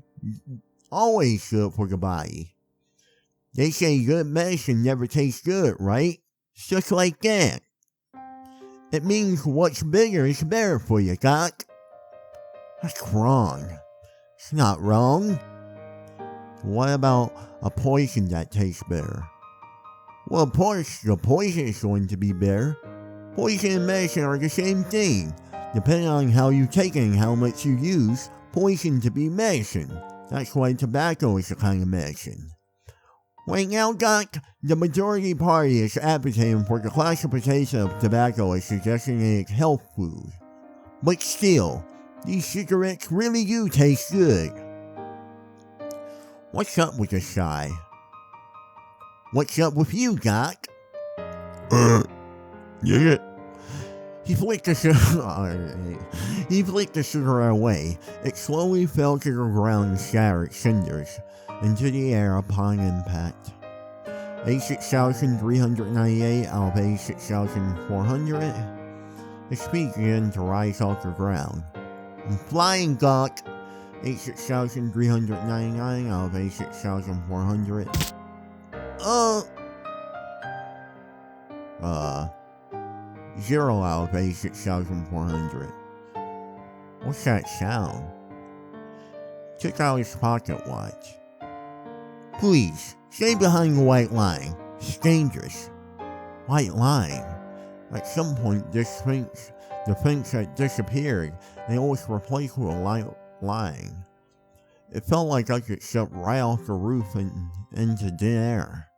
always good for the body. They say good medicine never tastes good, right? It's just like that. It means what's bigger is better for you, Doc. That's wrong. It's not wrong. What about a poison that tastes better? Well, of course, the poison is going to be better. Poison and medicine are the same thing. Depending on how you take it and how much you use, poison to be medicine. That's why tobacco is a kind of medicine. Right now, Doc, the majority party is advocating for the classification of tobacco as suggesting it's health food. But still, these cigarettes really do taste good. What's up with this guy? What's up with you, Doc? Yeah. He flicked the cigarette away. It slowly fell to the ground and scattered cinders into the air upon impact. 86,398 out of 86,400. His feet began to rise off the ground. I'm flying, Doc. 86,399 out of 86,400. 0 out of 86,400. What's that sound? Took out his pocket watch. Please, stay behind the white line. It's dangerous. White line? At some point, the Sphinx had disappeared, and it was replaced with a light line. It felt like I could step right off the roof and into thin air.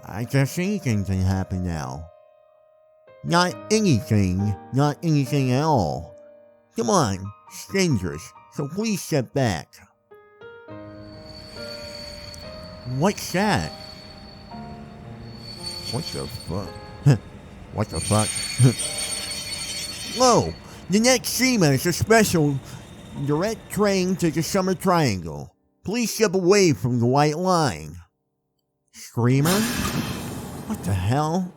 I guess anything can happen now. Not anything at all. Come on, it's dangerous, so please step back. What's that? What the fuck? What the fuck? Whoa! The next SUBA is a special direct train to the Summer Triangle. Please step away from the white line. Screamer? What the hell?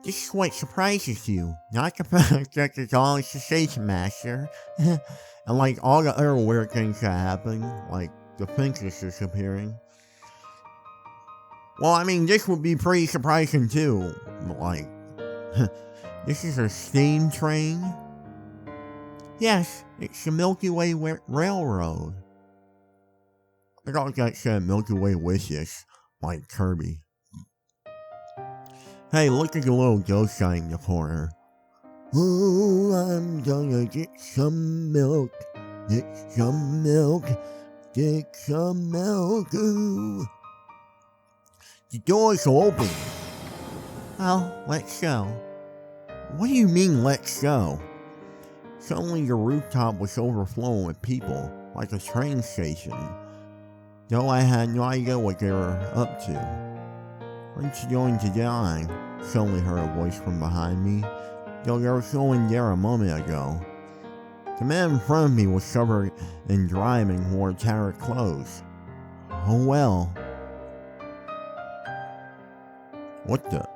This is what surprises you, not the fact that it's all a sensation master. And like all the other weird things that happen, like the princess disappearing. Well, I mean, this would be pretty surprising too. Like, this is a steam train? Yes, it's the Milky Way Railroad. I thought that said Milky Way Wishes, like Kirby. Hey, look at the little ghost guy in the corner. Oh, I'm gonna get some milk. Get some milk. Get some milk. The door's open. Well, let's go. What do you mean, let's go? Suddenly the rooftop was overflowing with people, like a train station. Though I had no idea what they were up to. Aren't you going to die? Suddenly heard a voice from behind me, though there was no one there a moment ago. The man in front of me was covered in grime and wore tattered clothes. Oh well. What the?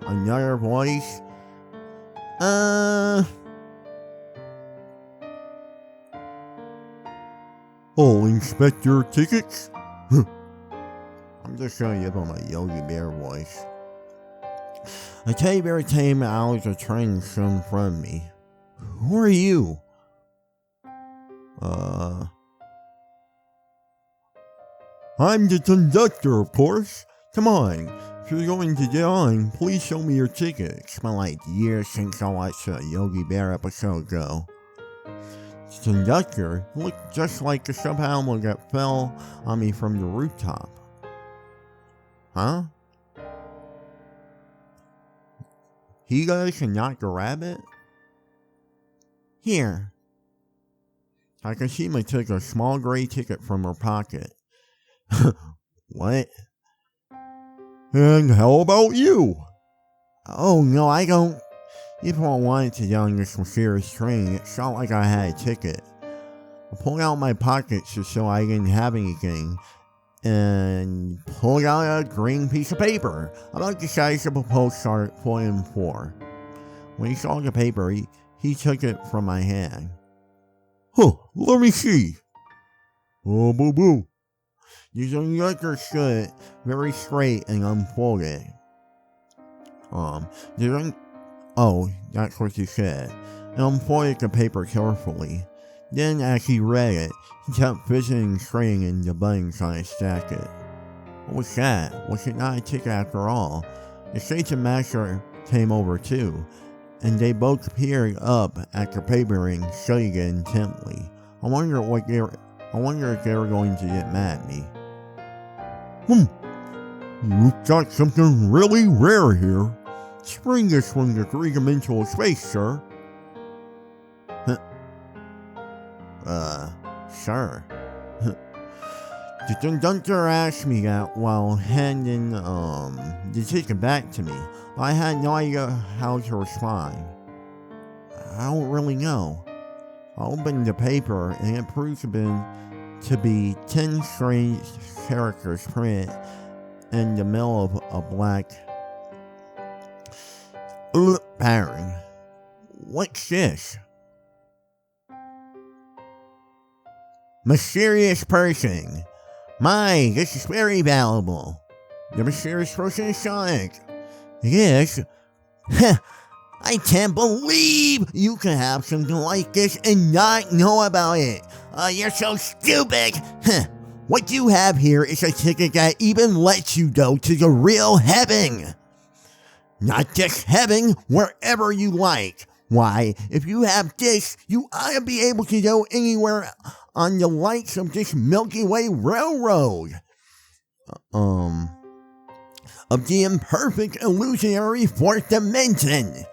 Another voice? Oh, inspect your tickets? I'm just showing you my Yogi Bear voice. A teddy bear came out of the train stood in front of me. Who are you? I'm the conductor, of course. Come on. If you're going to get on, please show me your ticket. It's been like years since I watched a Yogi Bear episode ago. The conductor looked just like the stuffed animal that fell on me from the rooftop. Huh? He guys cannot grab it? Here. I can see my took a small gray ticket from her pocket. What? And how about you? Oh no, I don't. Even I wanted to get on this mysterious train, it felt like I had a ticket. I pulled out my pockets to show I didn't have anything, and pulled out a green piece of paper, about the size of a postcard 4x4. When he saw the paper, he took it from my hand. Huh, let me see. Oh, boo boo. The conductor stood very straight and unfolded. Oh, that's what he said. And unfolded the paper carefully. Then, as he read it, he kept fidgeting and straightening the buttons on his jacket. What was that? Was it not a ticket after all? The station master came over too, and they both peered up at the paper and studied it intently. I wonder if they were going to get mad at me. You've got something really rare here. Spring this from the three-dimensional space, sir. Sure. The conductor asked me that while handing, the ticket back to me. I had no idea how to respond. I don't really know. I opened the paper and it proved to be 10 strange characters printed in the middle of a black pattern. What's this? Mysterious person. My, this is very valuable. The mysterious person is Sonic. Yes. I can't believe you can have something like this and not know about it. You're so stupid. What you have here is a ticket that even lets you go to the real heaven. Not just heaven, wherever you like. Why, if you have this, you ought to be able to go anywhere on the likes of this Milky Way Railroad. Of the imperfect illusionary fourth dimension.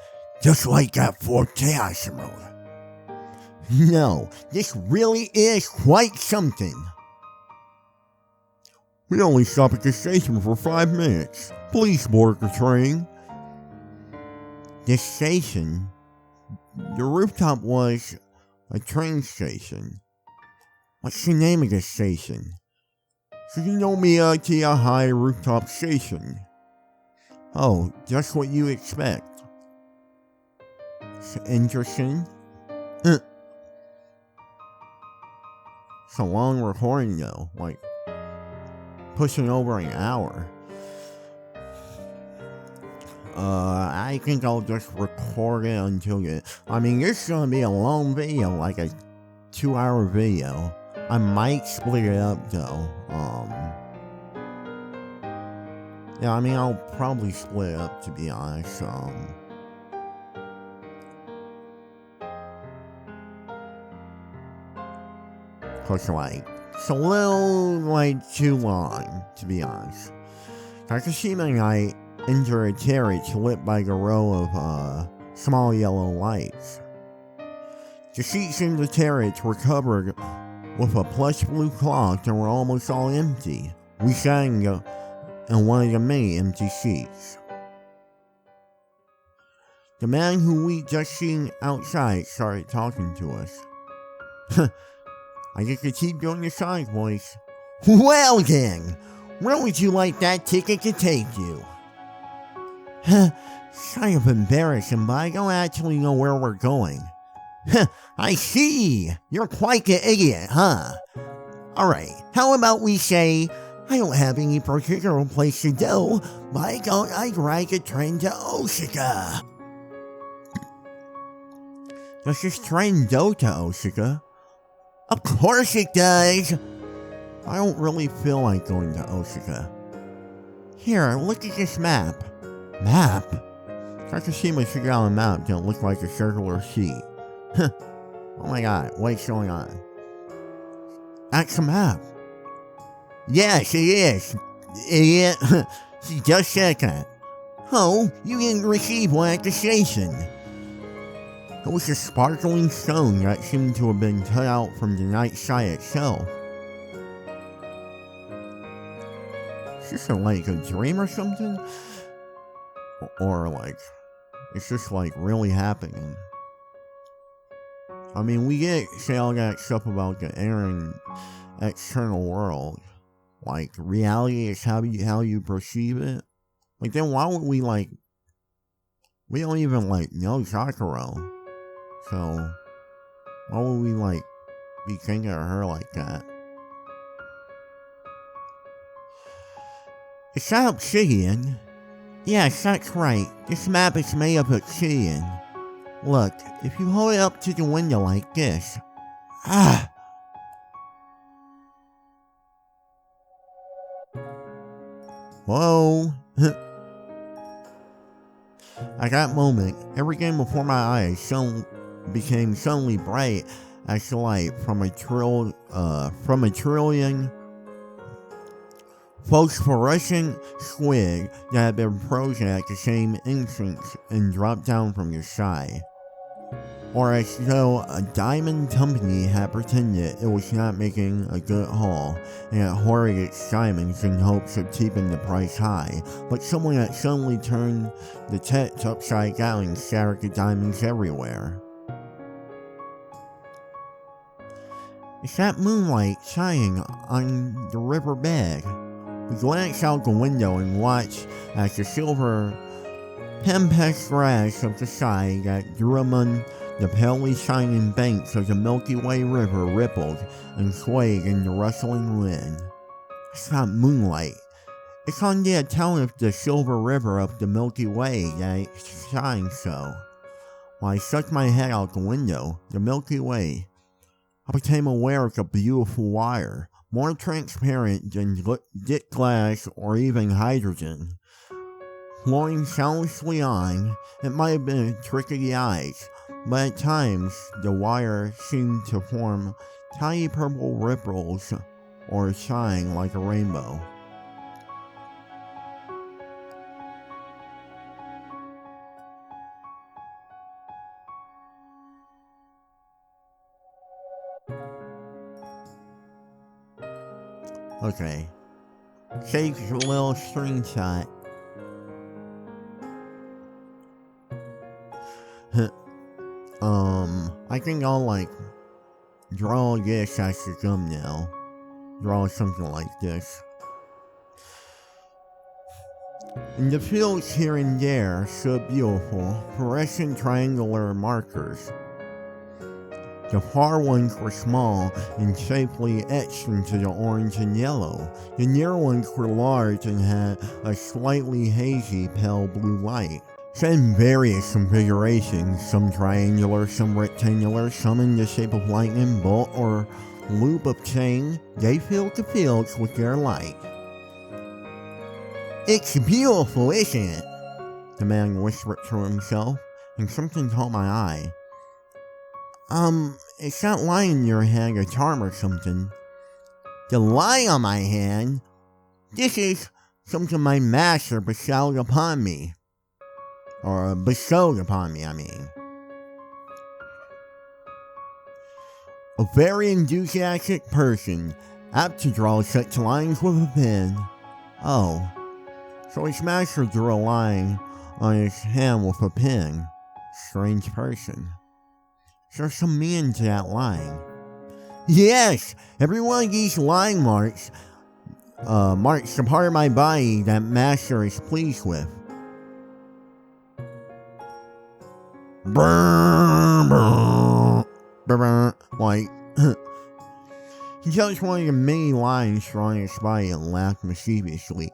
Just like that fourth chaos emerald. No, this really is quite something. We only stop at the station for 5 minutes. Please board the train. The station? The rooftop was a train station. What's the name of this station? Shinomiya High Rooftop Station. Oh, just what you expect. Interesting. It's a long recording though, like pushing over an hour. I think I'll just record it until this is gonna be a long video, like a 2-hour video. I might split it up though. Yeah, I'll probably split it up to be honest. looks like. It's a little, too long, to be honest. Takashima and I enter a carriage lit by a row of, small yellow lights. The seats in the carriage were covered with a plush blue cloth and were almost all empty. We sat in one of the many empty seats. The man who we just seen outside started talking to us. I get to keep doing the side voice. Well then, where would you like that ticket to take you? It's kind of embarrassing, but I don't actually know where we're going. I see! You're quite an idiot, huh? Alright, how about we say, I don't have any particular place to go, but I thought I'd ride a train to Osaka. Does this train go to Osaka? Of course it does! I don't really feel like going to Osaka. Here, look at this map. Map? Takashima should get on a map that look like a circular sheet. Oh my god, what's going on? That's a map. Yes, it is. Idiot. She just said that. Oh, you didn't receive one at the station. It was a sparkling stone that seemed to have been cut out from the night sky itself. Is this like a dream or something? Or it's just really happening. I mean, we get say all that stuff about the inner and external world. Reality is how you perceive it. Then why would we we don't even know Sakura. So why would we be thinking of her like that? Is that obsidian? Yes, that's right. This map is made of obsidian. Look, if you hold it up to the window like this. Ah! Whoa! At that moment, everything before my eyes became suddenly bright as the light from a trillion phosphorescent squid that had been frozen at the same instant and dropped down from the sky. Or as though a diamond company had pretended it was not making a good haul and had hoarded its diamonds in hopes of keeping the price high, but someone had suddenly turned the text upside down and scattered the diamonds everywhere. It's that moonlight shining on the riverbed. We glance out the window and watch as the silver tempest grass of the sky that drew among the palely shining banks of the Milky Way River rippled and swayed in the rustling wind. It's not moonlight. It's on the account of the silver river of the Milky Way that it shines so. While I stuck my head out the window, the Milky Way, I became aware of a beautiful wire, more transparent than lit glass or even hydrogen. Flowing soundlessly on, it might have been a trick of the eyes, but at times the wire seemed to form tiny purple ripples or shine like a rainbow. Okay, take a little screenshot. I think I'll draw this as the thumbnail. Draw something like this. In the fields here and there stood beautiful, fluorescent triangular markers. The far ones were small and safely etched into the orange and yellow. The near ones were large and had a slightly hazy pale blue light. Set in various configurations, some triangular, some rectangular, some in the shape of lightning bolt or loop of chain, they filled the fields with their light. It's beautiful, isn't it? The man whispered to himself, and something caught my eye. It's not lying in your hand a charm or something. The lie on my hand? This is something my master bestowed upon me. Or bestowed upon me, I mean. A very enthusiastic person, apt to draw such lines with a pen. Oh, so his master drew a line on his hand with a pen. Strange person. Is there some meaning to that line? Yes! Every one of these line marks marks the part of my body that master is pleased with. Brr, brr, brr, brr. Like, he chose one of the many lines drawn on his body and laughed mischievously.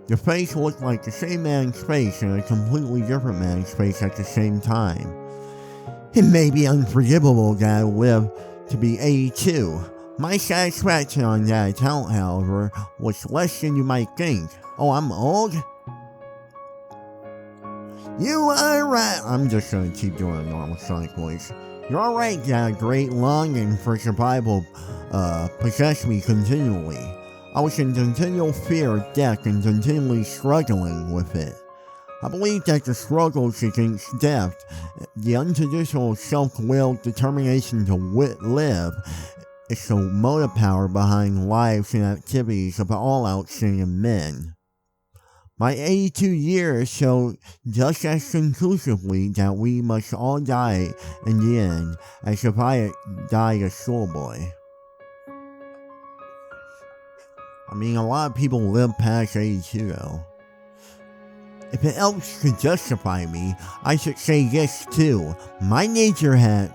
The face looked like the same man's face and a completely different man's face at the same time. It may be unforgivable that I live to be 82. My satisfaction on that account, however, was less than you might think. Oh, I'm old? You are right. I'm just gonna keep doing a normal sonic voice. You're alright that a great longing for survival possessed me continually. I was in continual fear of death and continually struggling with it. I believe that the struggles against death, the unconditional self-willed determination to live, is the motive power behind lives and activities of all outstanding men. My 82 years show just as conclusively that we must all die in the end, as if I had died a schoolboy. I mean, a lot of people live past 82 though. If it helps to justify me, I should say yes too. My nature had,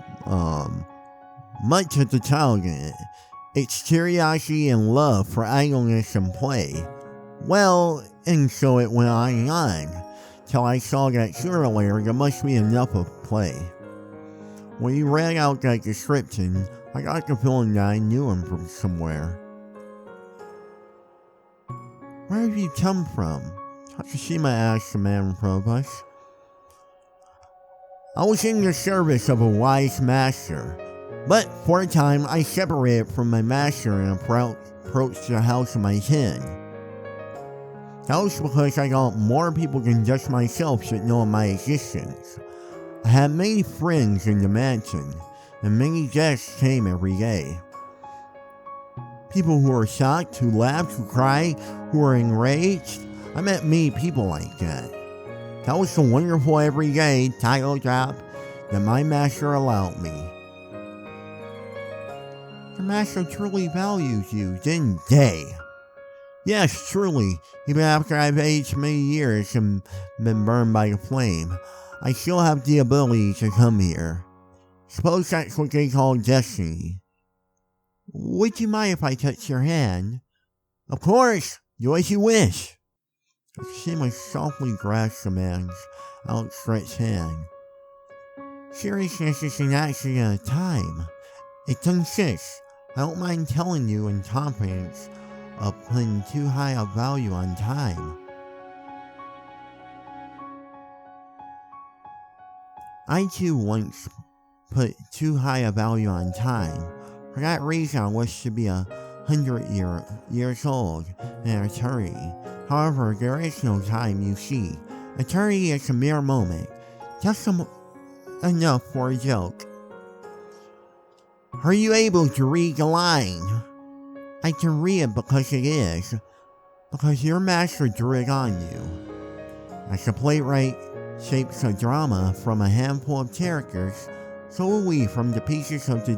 much of the child in it. It's curiosity and love for idleness and play. Well, and so it went on and on, till I saw that sooner or later there must be enough of play. When he read out that description, I got the feeling that I knew him from somewhere. Where have you come from? Takashima asked the man in front of us. I was in the service of a wise master, but for a time I separated from my master and approached the house of my kin. That was because I thought more people than just myself should know of my existence. I had many friends in the mansion, and many guests came every day. People who were shocked, who laughed, who cried, who were enraged. I met many people like that. That was the wonderful everyday title job that my master allowed me. The master truly values you, didn't they? Yes, truly, even after I've aged many years and been burned by the flame, I still have the ability to come here. Suppose that's what they call destiny. Would you mind if I touch your hand? Of course, do as you wish. Shima softly grasped the man's outstretched hand. Seriousness is an accident of time. It consists, I don't mind telling you in confidence, of putting too high a value on time. I too once put too high a value on time. For that reason I wish to be 100 years old in eternity. However, there is no time, you see. Eternity is a mere moment. Just enough for a joke. Are you able to read the line? I can read it because it is. Because your master drew it on you. As the playwright shapes a drama from a handful of characters, so will we from the pieces of the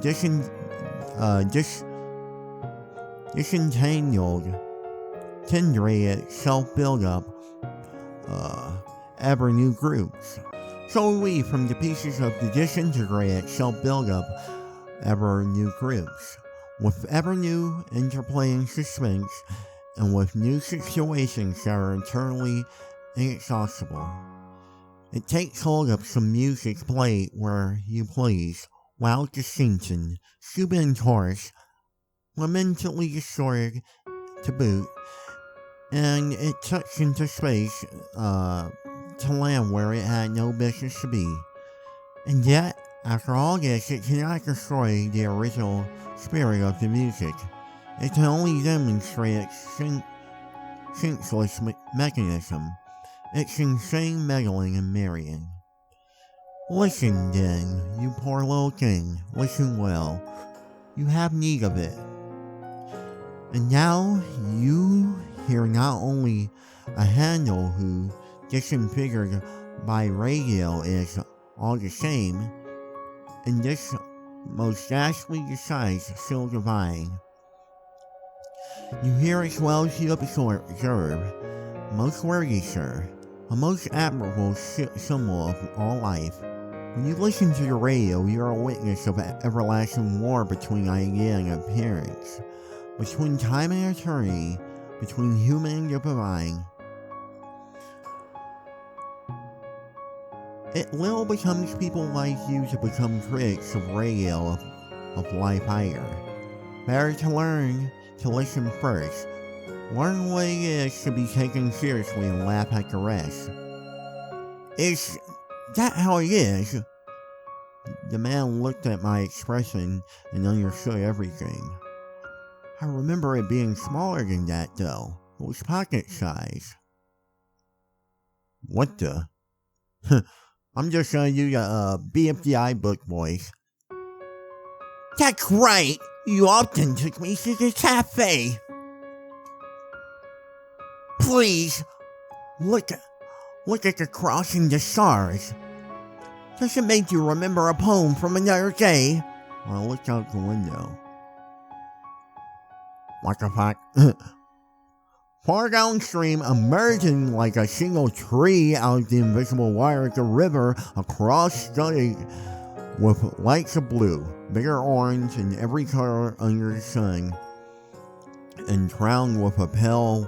disentangled, kindred self-build-up, ever new groups. So will we from the pieces of the disintegrated self-build-up, ever new groups, with ever new interplaying suspense, and with new situations that are eternally inexhaustible. It takes hold of some music played where you please, without distinction, SUBA and chorus, lamentably distorted to boot, and it tucks into space, to land where it had no business to be. And yet, after all this, it cannot destroy the original spirit of the music. It can only demonstrate its senseless mechanism, its insane meddling and marrying. Listen, then, you poor little thing, listen well. You have need of it. And now you hear not only a handle who, disfigured by radio, is all the same, in this most ghastly disguise still divine. You hear as well as you observe, most worthy sir, a most admirable symbol of all life. When you listen to the radio, you are a witness of an everlasting war between idea and appearance, between time and eternity, between human and the divine. It little becomes people like you to become critics of radio of life higher. Better to learn to listen first. Learn what it is to be taken seriously and laugh at the rest. Is that how it is? The man looked at my expression and understood everything. I remember it being smaller than that though. It was pocket size. What the? I'm just gonna use a BFDI book voice. That's right! You often took me to the cafe! Please, look at the cross in the stars. Does it make you remember a poem from another day? I looked out the window. What the fuck? Far downstream, emerging like a single tree out of the invisible wire at the river, a cross studded with lights of blue, bigger orange, and every color under the sun, and crowned with a pale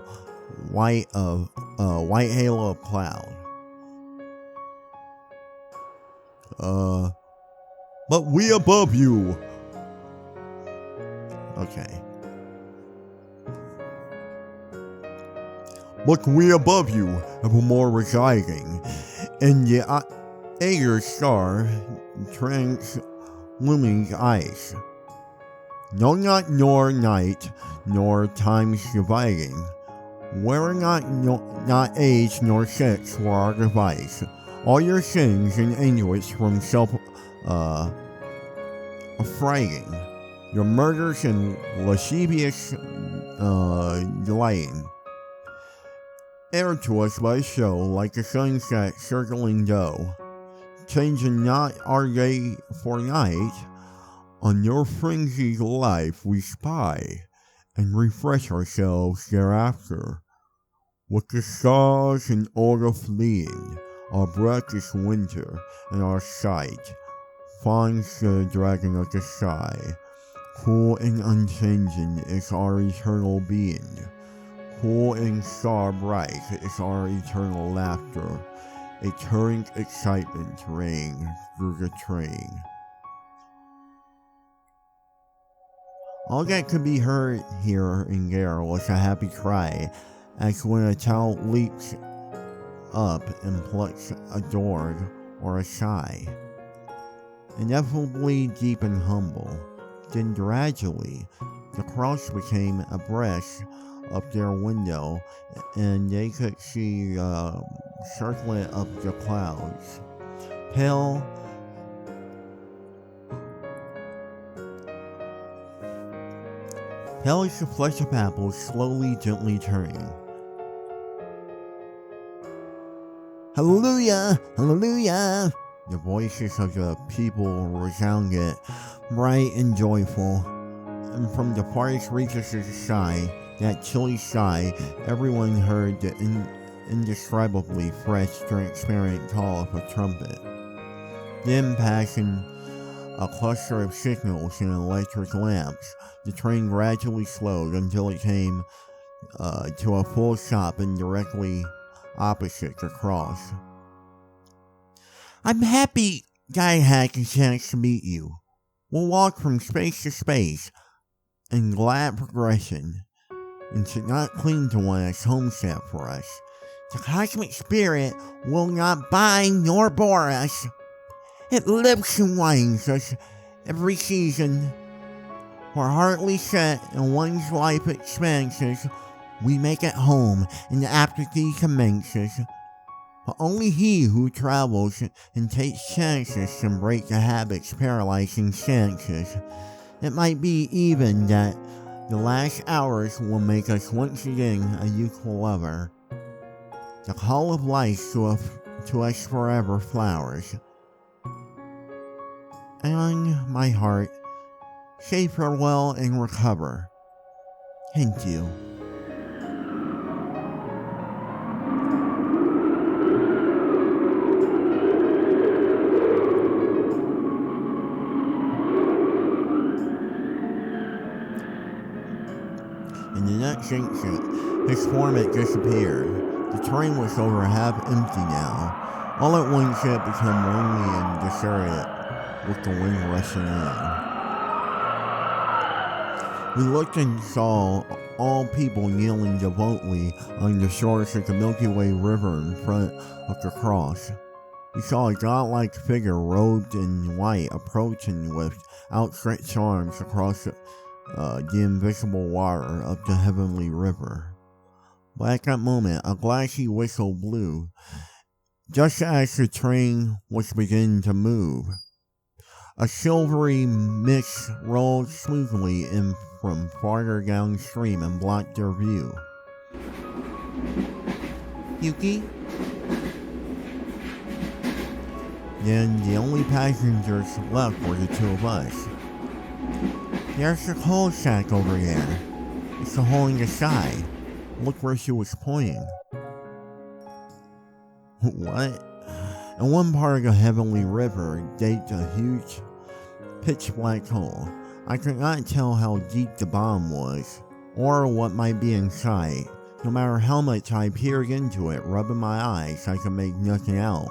white halo of cloud. But we above you. Okay. But we above you, evermore residing in the Aegir star translumined ice. No, not nor night, nor times dividing, where not age nor sex for our device. All your sins and anguish from affrighting, your murders and lascivious delighting. Air to us by show like a sunset circling dough, changing not our day for night. On your frenzied life we spy, and refresh ourselves thereafter. With the stars and order fleeing, our breath is winter, and our sight finds the dragon of the sky. Cool and unchanging is our eternal being. Cool and star bright is our eternal laughter. A current excitement rang through the train. All that could be heard here and there was a happy cry, as when a child leaps up and plucks a dog or a sigh. Ineffably deep and humble, then gradually the cross became abreast of their window, and they could see circling up the clouds. Pale as the flesh of apples, slowly, gently turning. Hallelujah! Hallelujah! The voices of the people resounded, bright and joyful, and from the farthest reaches of the sky, that chilly sky, everyone heard the indescribably fresh, transparent call of a trumpet. Then, passing a cluster of signals and electric lamps, the train gradually slowed until it came to a full stop and directly opposite the cross. I'm happy that I had the chance to meet you. We'll walk from space to space in glad progression, and should not cling to one as homestead for us. The cosmic spirit will not bind nor bore us. It lives and winds us every season. For hardly set in one's life expanses, we make it home and apathy commences. But only he who travels and takes chances can break the habit's paralyzing stances. It might be even that the last hours will make us once again a youthful lover. The call of life to us forever flowers. And my heart, say farewell and recover. Thank you. In the next instant, his form had disappeared. The train was over half empty now. All at once it became lonely and deserted, with the wind rushing in. We looked and saw all people kneeling devoutly on the shores of the Milky Way River in front of the cross. We saw a godlike figure robed in white approaching with outstretched arms across the invisible water of the heavenly river. But at that moment, a glassy whistle blew, just as the train was beginning to move. A silvery mist rolled smoothly in from farther downstream and blocked their view. Yuki? Then the only passengers left were the two of us. There's the coal shack over there. It's the hole in the sky. Look where she was pointing. What? In one part of the heavenly river gaped a huge, pitch-black hole. I could not tell how deep the bottom was, or what might be inside. No matter how much I peered into it, rubbing my eyes, I could make nothing out.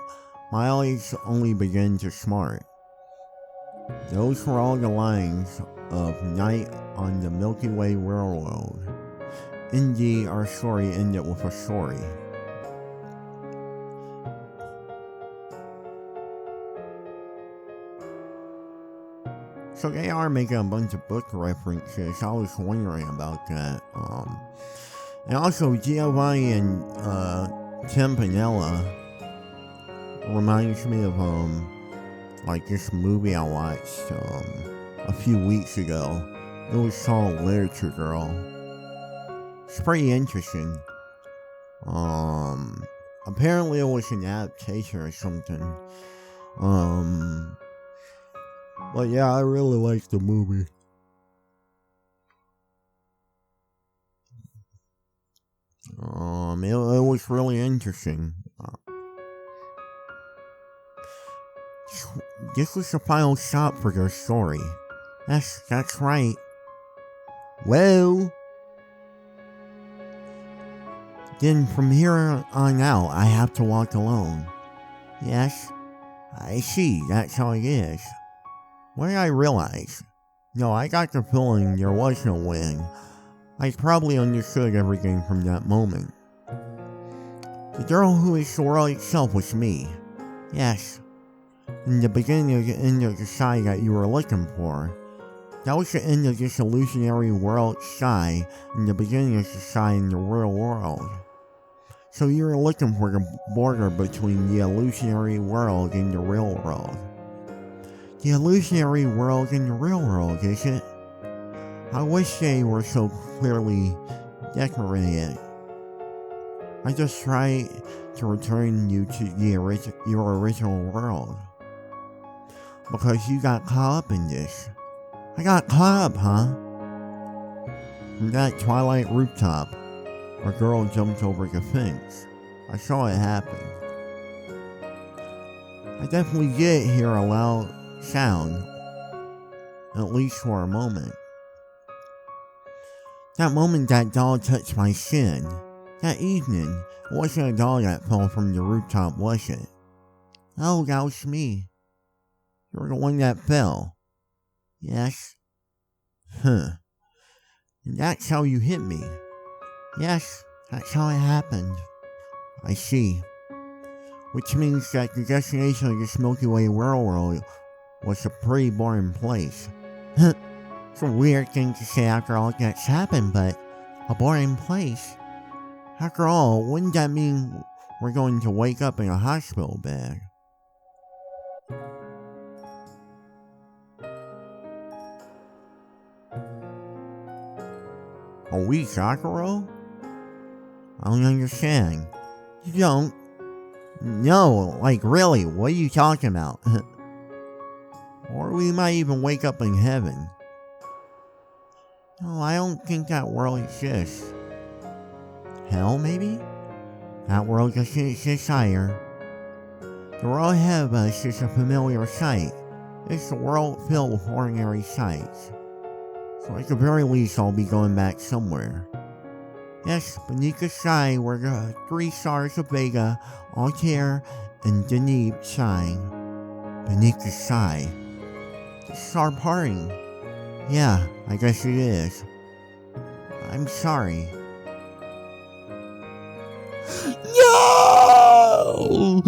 My eyes only began to smart. Those were all the lines of night on the Milky Way Railroad. Indeed, our story ended with a story. So they are making a bunch of book references. I was wondering about that. And also Giovanni and Campanella reminds me of like this movie I watched a few weeks ago. It was called Literature Girl. It's pretty interesting. Apparently it was an adaptation or something. But yeah, I really liked the movie. It was really interesting. This was the final stop for their story. That's right. Well, then from here on out, I have to walk alone. Yes, I see, that's how it is. What did I realize? No, I got the feeling there was no winning. I probably understood everything from that moment. The girl who is the world itself was me. Yes. In the beginning of the end of the sky that you were looking for. That was the end of this illusionary world sky and the beginning of the sky in the real world. So you were looking for the border between the illusionary world and the real world. The illusionary world and the real world, is it? I wish they were so clearly decorated. I just tried to return you to your original world. Because you got caught up in this. I got caught up, huh? From that Twilight rooftop, a girl jumped over the fence. I saw it happen. I definitely did hear a loud sound, at least for a moment. That moment that doll touched my shin. That evening, it wasn't a doll that fell from the rooftop, was it? Oh, that was me. You're the one that fell. Yes. Huh. And that's how you hit me. Yes, that's how it happened. I see. Which means that the destination of this Milky Way world was a pretty boring place. It's a weird thing to say after all that's happened, but a boring place? After all, wouldn't that mean we're going to wake up in a hospital bed? A week, Sakura? I don't understand. You don't? No, like really, what are you talking about? Or we might even wake up in heaven. No, I don't think that world exists. Hell, maybe? That world doesn't exist either. The world ahead of us is a familiar sight. It's a world filled with ordinary sights. So at the very least, I'll be going back somewhere. Yes, beneath the sky where the 3 stars of Vega, Altair, and Deneb shine. Beneath the sky. The star parting. Yeah, I guess it is. I'm sorry. No!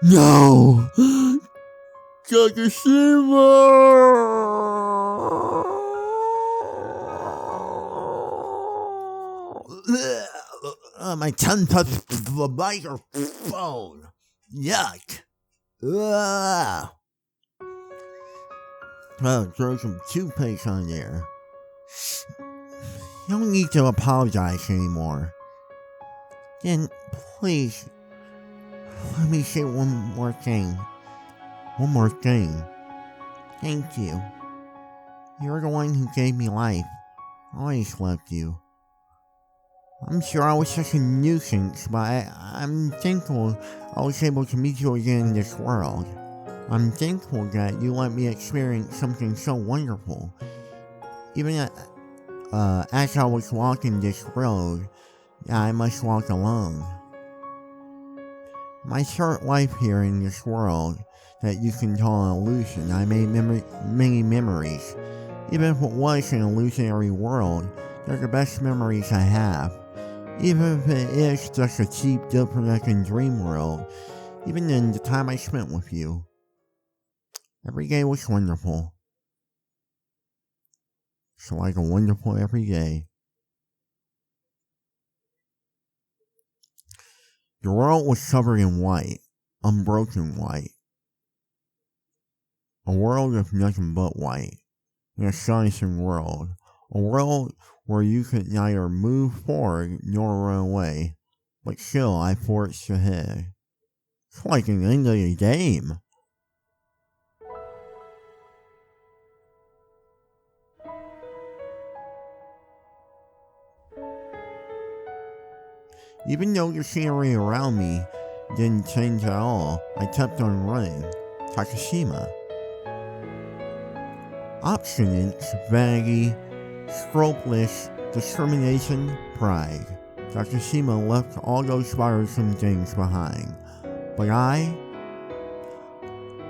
No! My tongue touched the microphone. Yuck. Throw some toothpaste on there. You don't need to apologize anymore. Then, please, let me say one more thing. One more thing. Thank you. You're the one who gave me life. I always loved you. I'm sure I was such a nuisance, but I'm thankful I was able to meet you again in this world. I'm thankful that you let me experience something so wonderful. Even as I was walking this road, I must walk alone. My short life here in this world that you can call an illusion, I made many memories. Even if it was an illusionary world, they're the best memories I have. Even if it is just a cheap, dope-looking dream world, even in the time I spent with you. Every day was wonderful. So like a wonderful every day. The world was covered in white, unbroken white. A world of nothing but white. An astonishing world. A world where you could neither move forward nor run away. But still, I forged ahead. It's like an end of the game. Even though the scenery around me didn't change at all, I kept on running. Takashima. Obstinance, vanity, scrupulous, discrimination, pride. Takashima left all those bothersome things behind. But I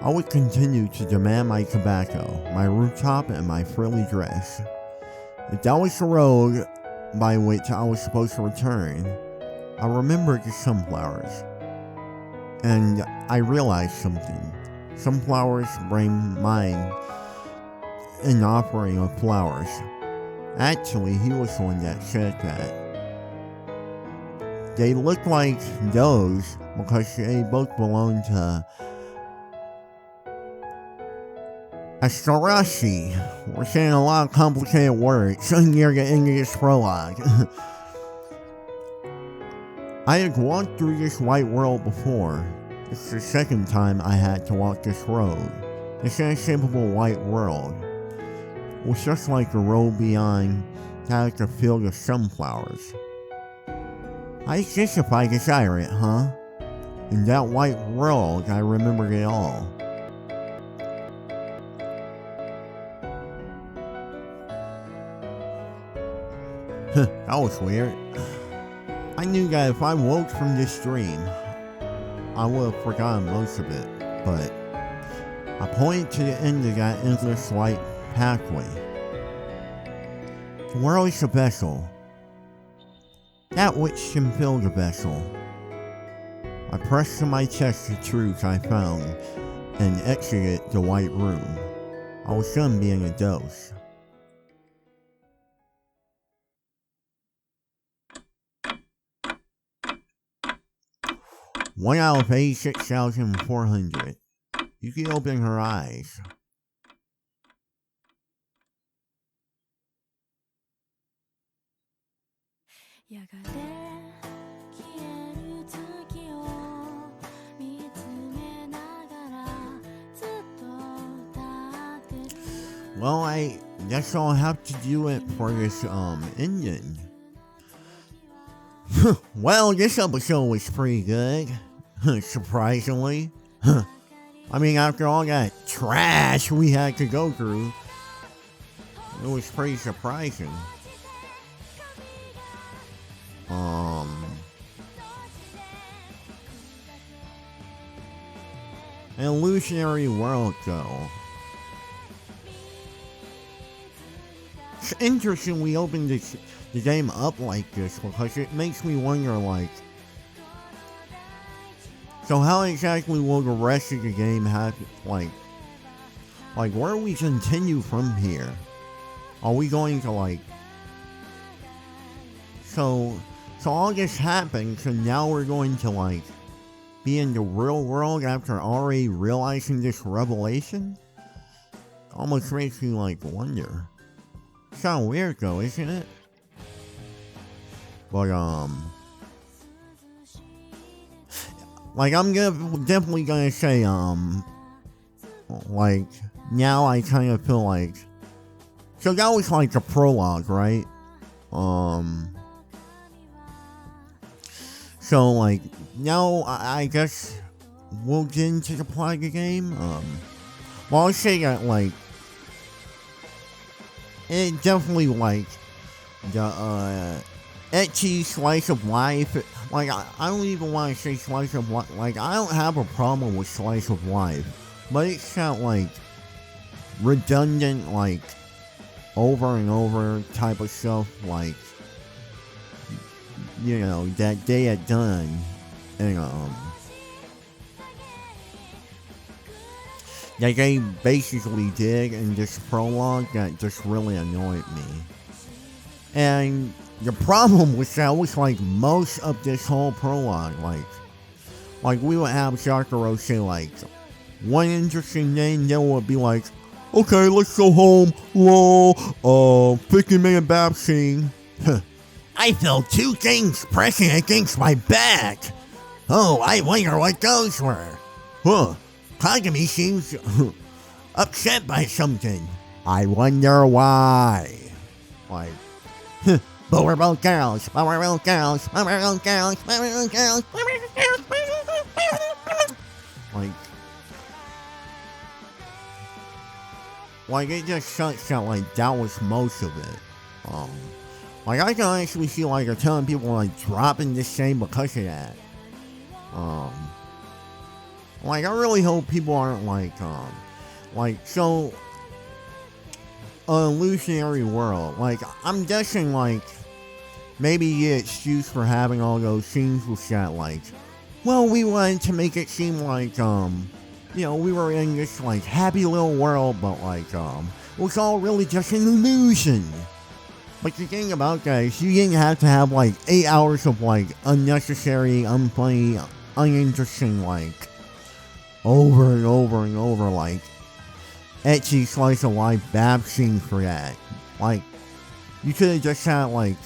would continue to demand my tobacco, my rooftop, and my frilly dress. If that was the road by which I was supposed to return, I remembered the sunflowers, and I realized something. Sunflowers bring mine an offering of flowers. Actually, he was the one that said that. They look like those because they both belong to Astarashi. We're saying a lot of complicated words near the end of this prologue. I had walked through this white world before. It's the second time I had to walk this road. This inescapable white world. It was just like the road beyond that a field of sunflowers. I exist if I desire it, huh? In that white world, I remembered it all. That was weird. I knew that if I woke from this dream, I would have forgotten most of it, but I pointed to the end of that endless white pathway. The world is a vessel. That which can fill the vessel. I pressed to my chest the truth I found and exited the white room. I was done being a dose. One out of 86,400. You can open her eyes. Well, I guess I'll have to do it for this ending. Well, this episode was pretty good. Surprisingly. I mean, after all that trash we had to go through, it was pretty surprising. An illusionary world, though. It's interesting we opened the game up like this because it makes me wonder, like, so how exactly will the rest of the game have, like where do we continue from here? Are we going to, like, so all this happened, so now we're going to, like, be in the real world after already realizing this revelation? Almost makes me, like, wonder. It's kinda weird though, isn't it? But, like, I'm definitely gonna say, like, now I kind of feel like, so that was like the prologue, right? So, like, now I guess we'll get into the plot of the game. Well, I'll say that, like, it definitely, like, the, ecchi slice of life. Like, I don't even want to say slice of life. Like, I don't have a problem with slice of life. But it's not, like, redundant, like, over and over type of stuff. Like, you know, that they had done. And, that they basically did in this prologue that just really annoyed me. And the problem with that was, like, most of this whole prologue, like we would have Sakura say, like, one interesting thing, then would be like, okay, let's go home, lol, 50-minute bab scene. I felt two things pressing against my back. Oh, I wonder what those were. Huh, Kagami seems upset by something. I wonder why. Like, but we're both girls, but we're both girls, but we're both girls, but we're both girls, but we're both girls, but we're both girls. Like, it just sucks that, like, that was most of it. Like, I can honestly see, like, a ton of people, like, dropping this game because of that. Like, I really hope people aren't, like, so, illusionary world. Like, I'm guessing, like, maybe the excuse for having all those scenes was that, like, well, we wanted to make it seem like, you know, we were in this, like, happy little world, but, like, it was all really just an illusion. But the thing about that is you didn't have to have, like, 8 hours of, like, unnecessary, unfunny, uninteresting, like, over and over and over, like, ecchi slice of life bab scene for that. Like, you could have just had, like,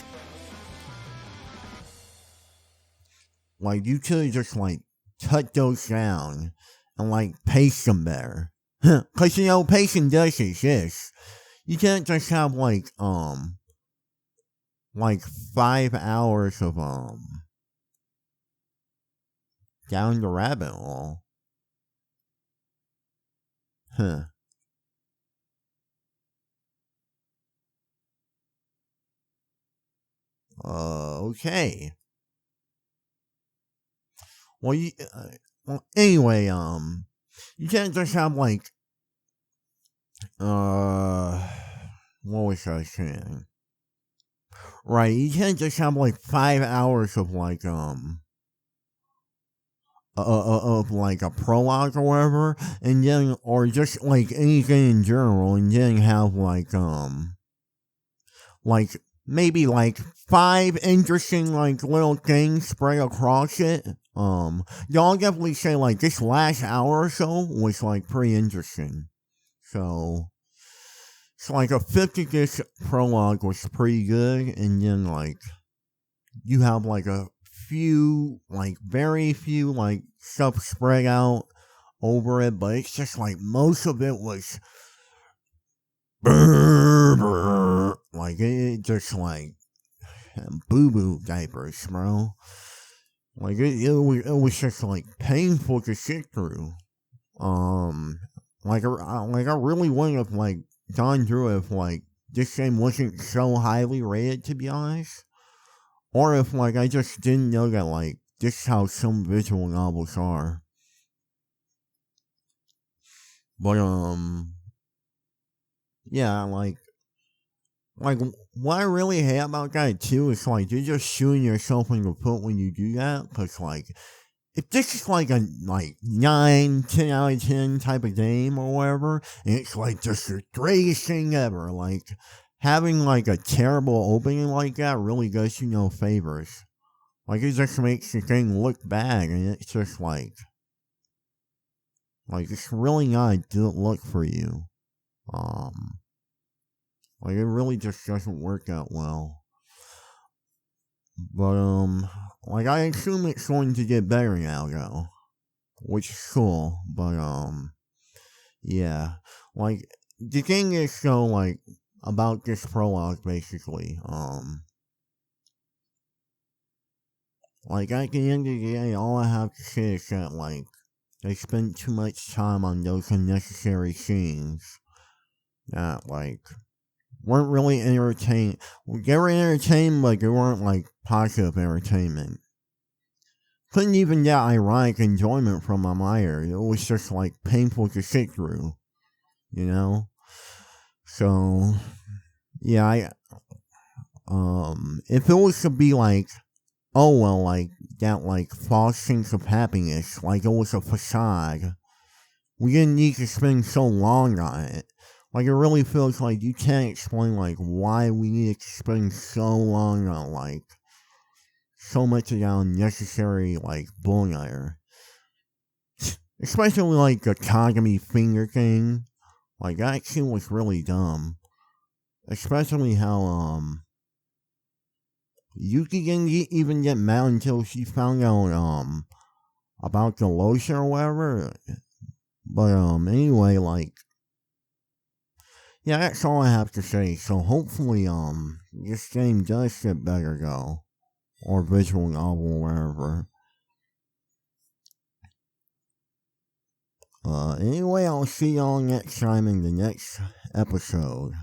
you could have just, like, cut those down and, like, paste them better. Cause, you know, pacing does exist. You can't just have, like 5 hours of, down the rabbit hole. Huh. Okay. Well, anyway, you can't just have, like, what was I saying? Right, you can't just have like 5 hours of of like a prologue or whatever, and then or just like anything in general, and then have like maybe like five interesting like little things spread across it. Y'all definitely say like this last hour or so was like pretty interesting. So it's like a 50 disc prologue was pretty good, and then like you have like a few, like very few, like stuff spread out over it, but it's just like most of it was like it just like boo boo diapers, bro. Like it was just like painful to sit through. Like I really wouldn't have like gone through if like this game wasn't so highly rated, to be honest. Or if like I just didn't know that like this is how some visual novels are. But yeah, like what I really hate about that too is like you're just shooting yourself in the foot when you do that. Cause like if this is like a like 9, 10 out of 10 type of game or whatever, and it's like just the greatest thing ever, like having like a terrible opening like that really does you no favors. Like it just makes the thing look bad, and it's just like it's really not a good look for you. Like it really just doesn't work out well. But like I assume it's going to get better now though, which is cool. But yeah, like the thing is though, like about this prologue basically, like at the end of the day, all I have to say is that like they spent too much time on those unnecessary scenes that like weren't really entertained. They were entertained, but they weren't like positive entertainment. Couldn't even get ironic enjoyment from them either. It was just like painful to sit through, you know. So yeah, if it was to be like, oh well, like that like false sense of happiness, like it was a facade, we didn't need to spend so long on it. Like it really feels like you can't explain like why we needed to spend so long on like so much of that unnecessary like bullshit. Especially like the Kagami finger thing. Like that shit was really dumb. Especially how Yuki didn't even get mad until she found out about the lotion or whatever. But anyway, like yeah, that's all I have to say. So hopefully this game does get better though. Or visual novel or whatever. Anyway, I'll see y'all next time in the next episode.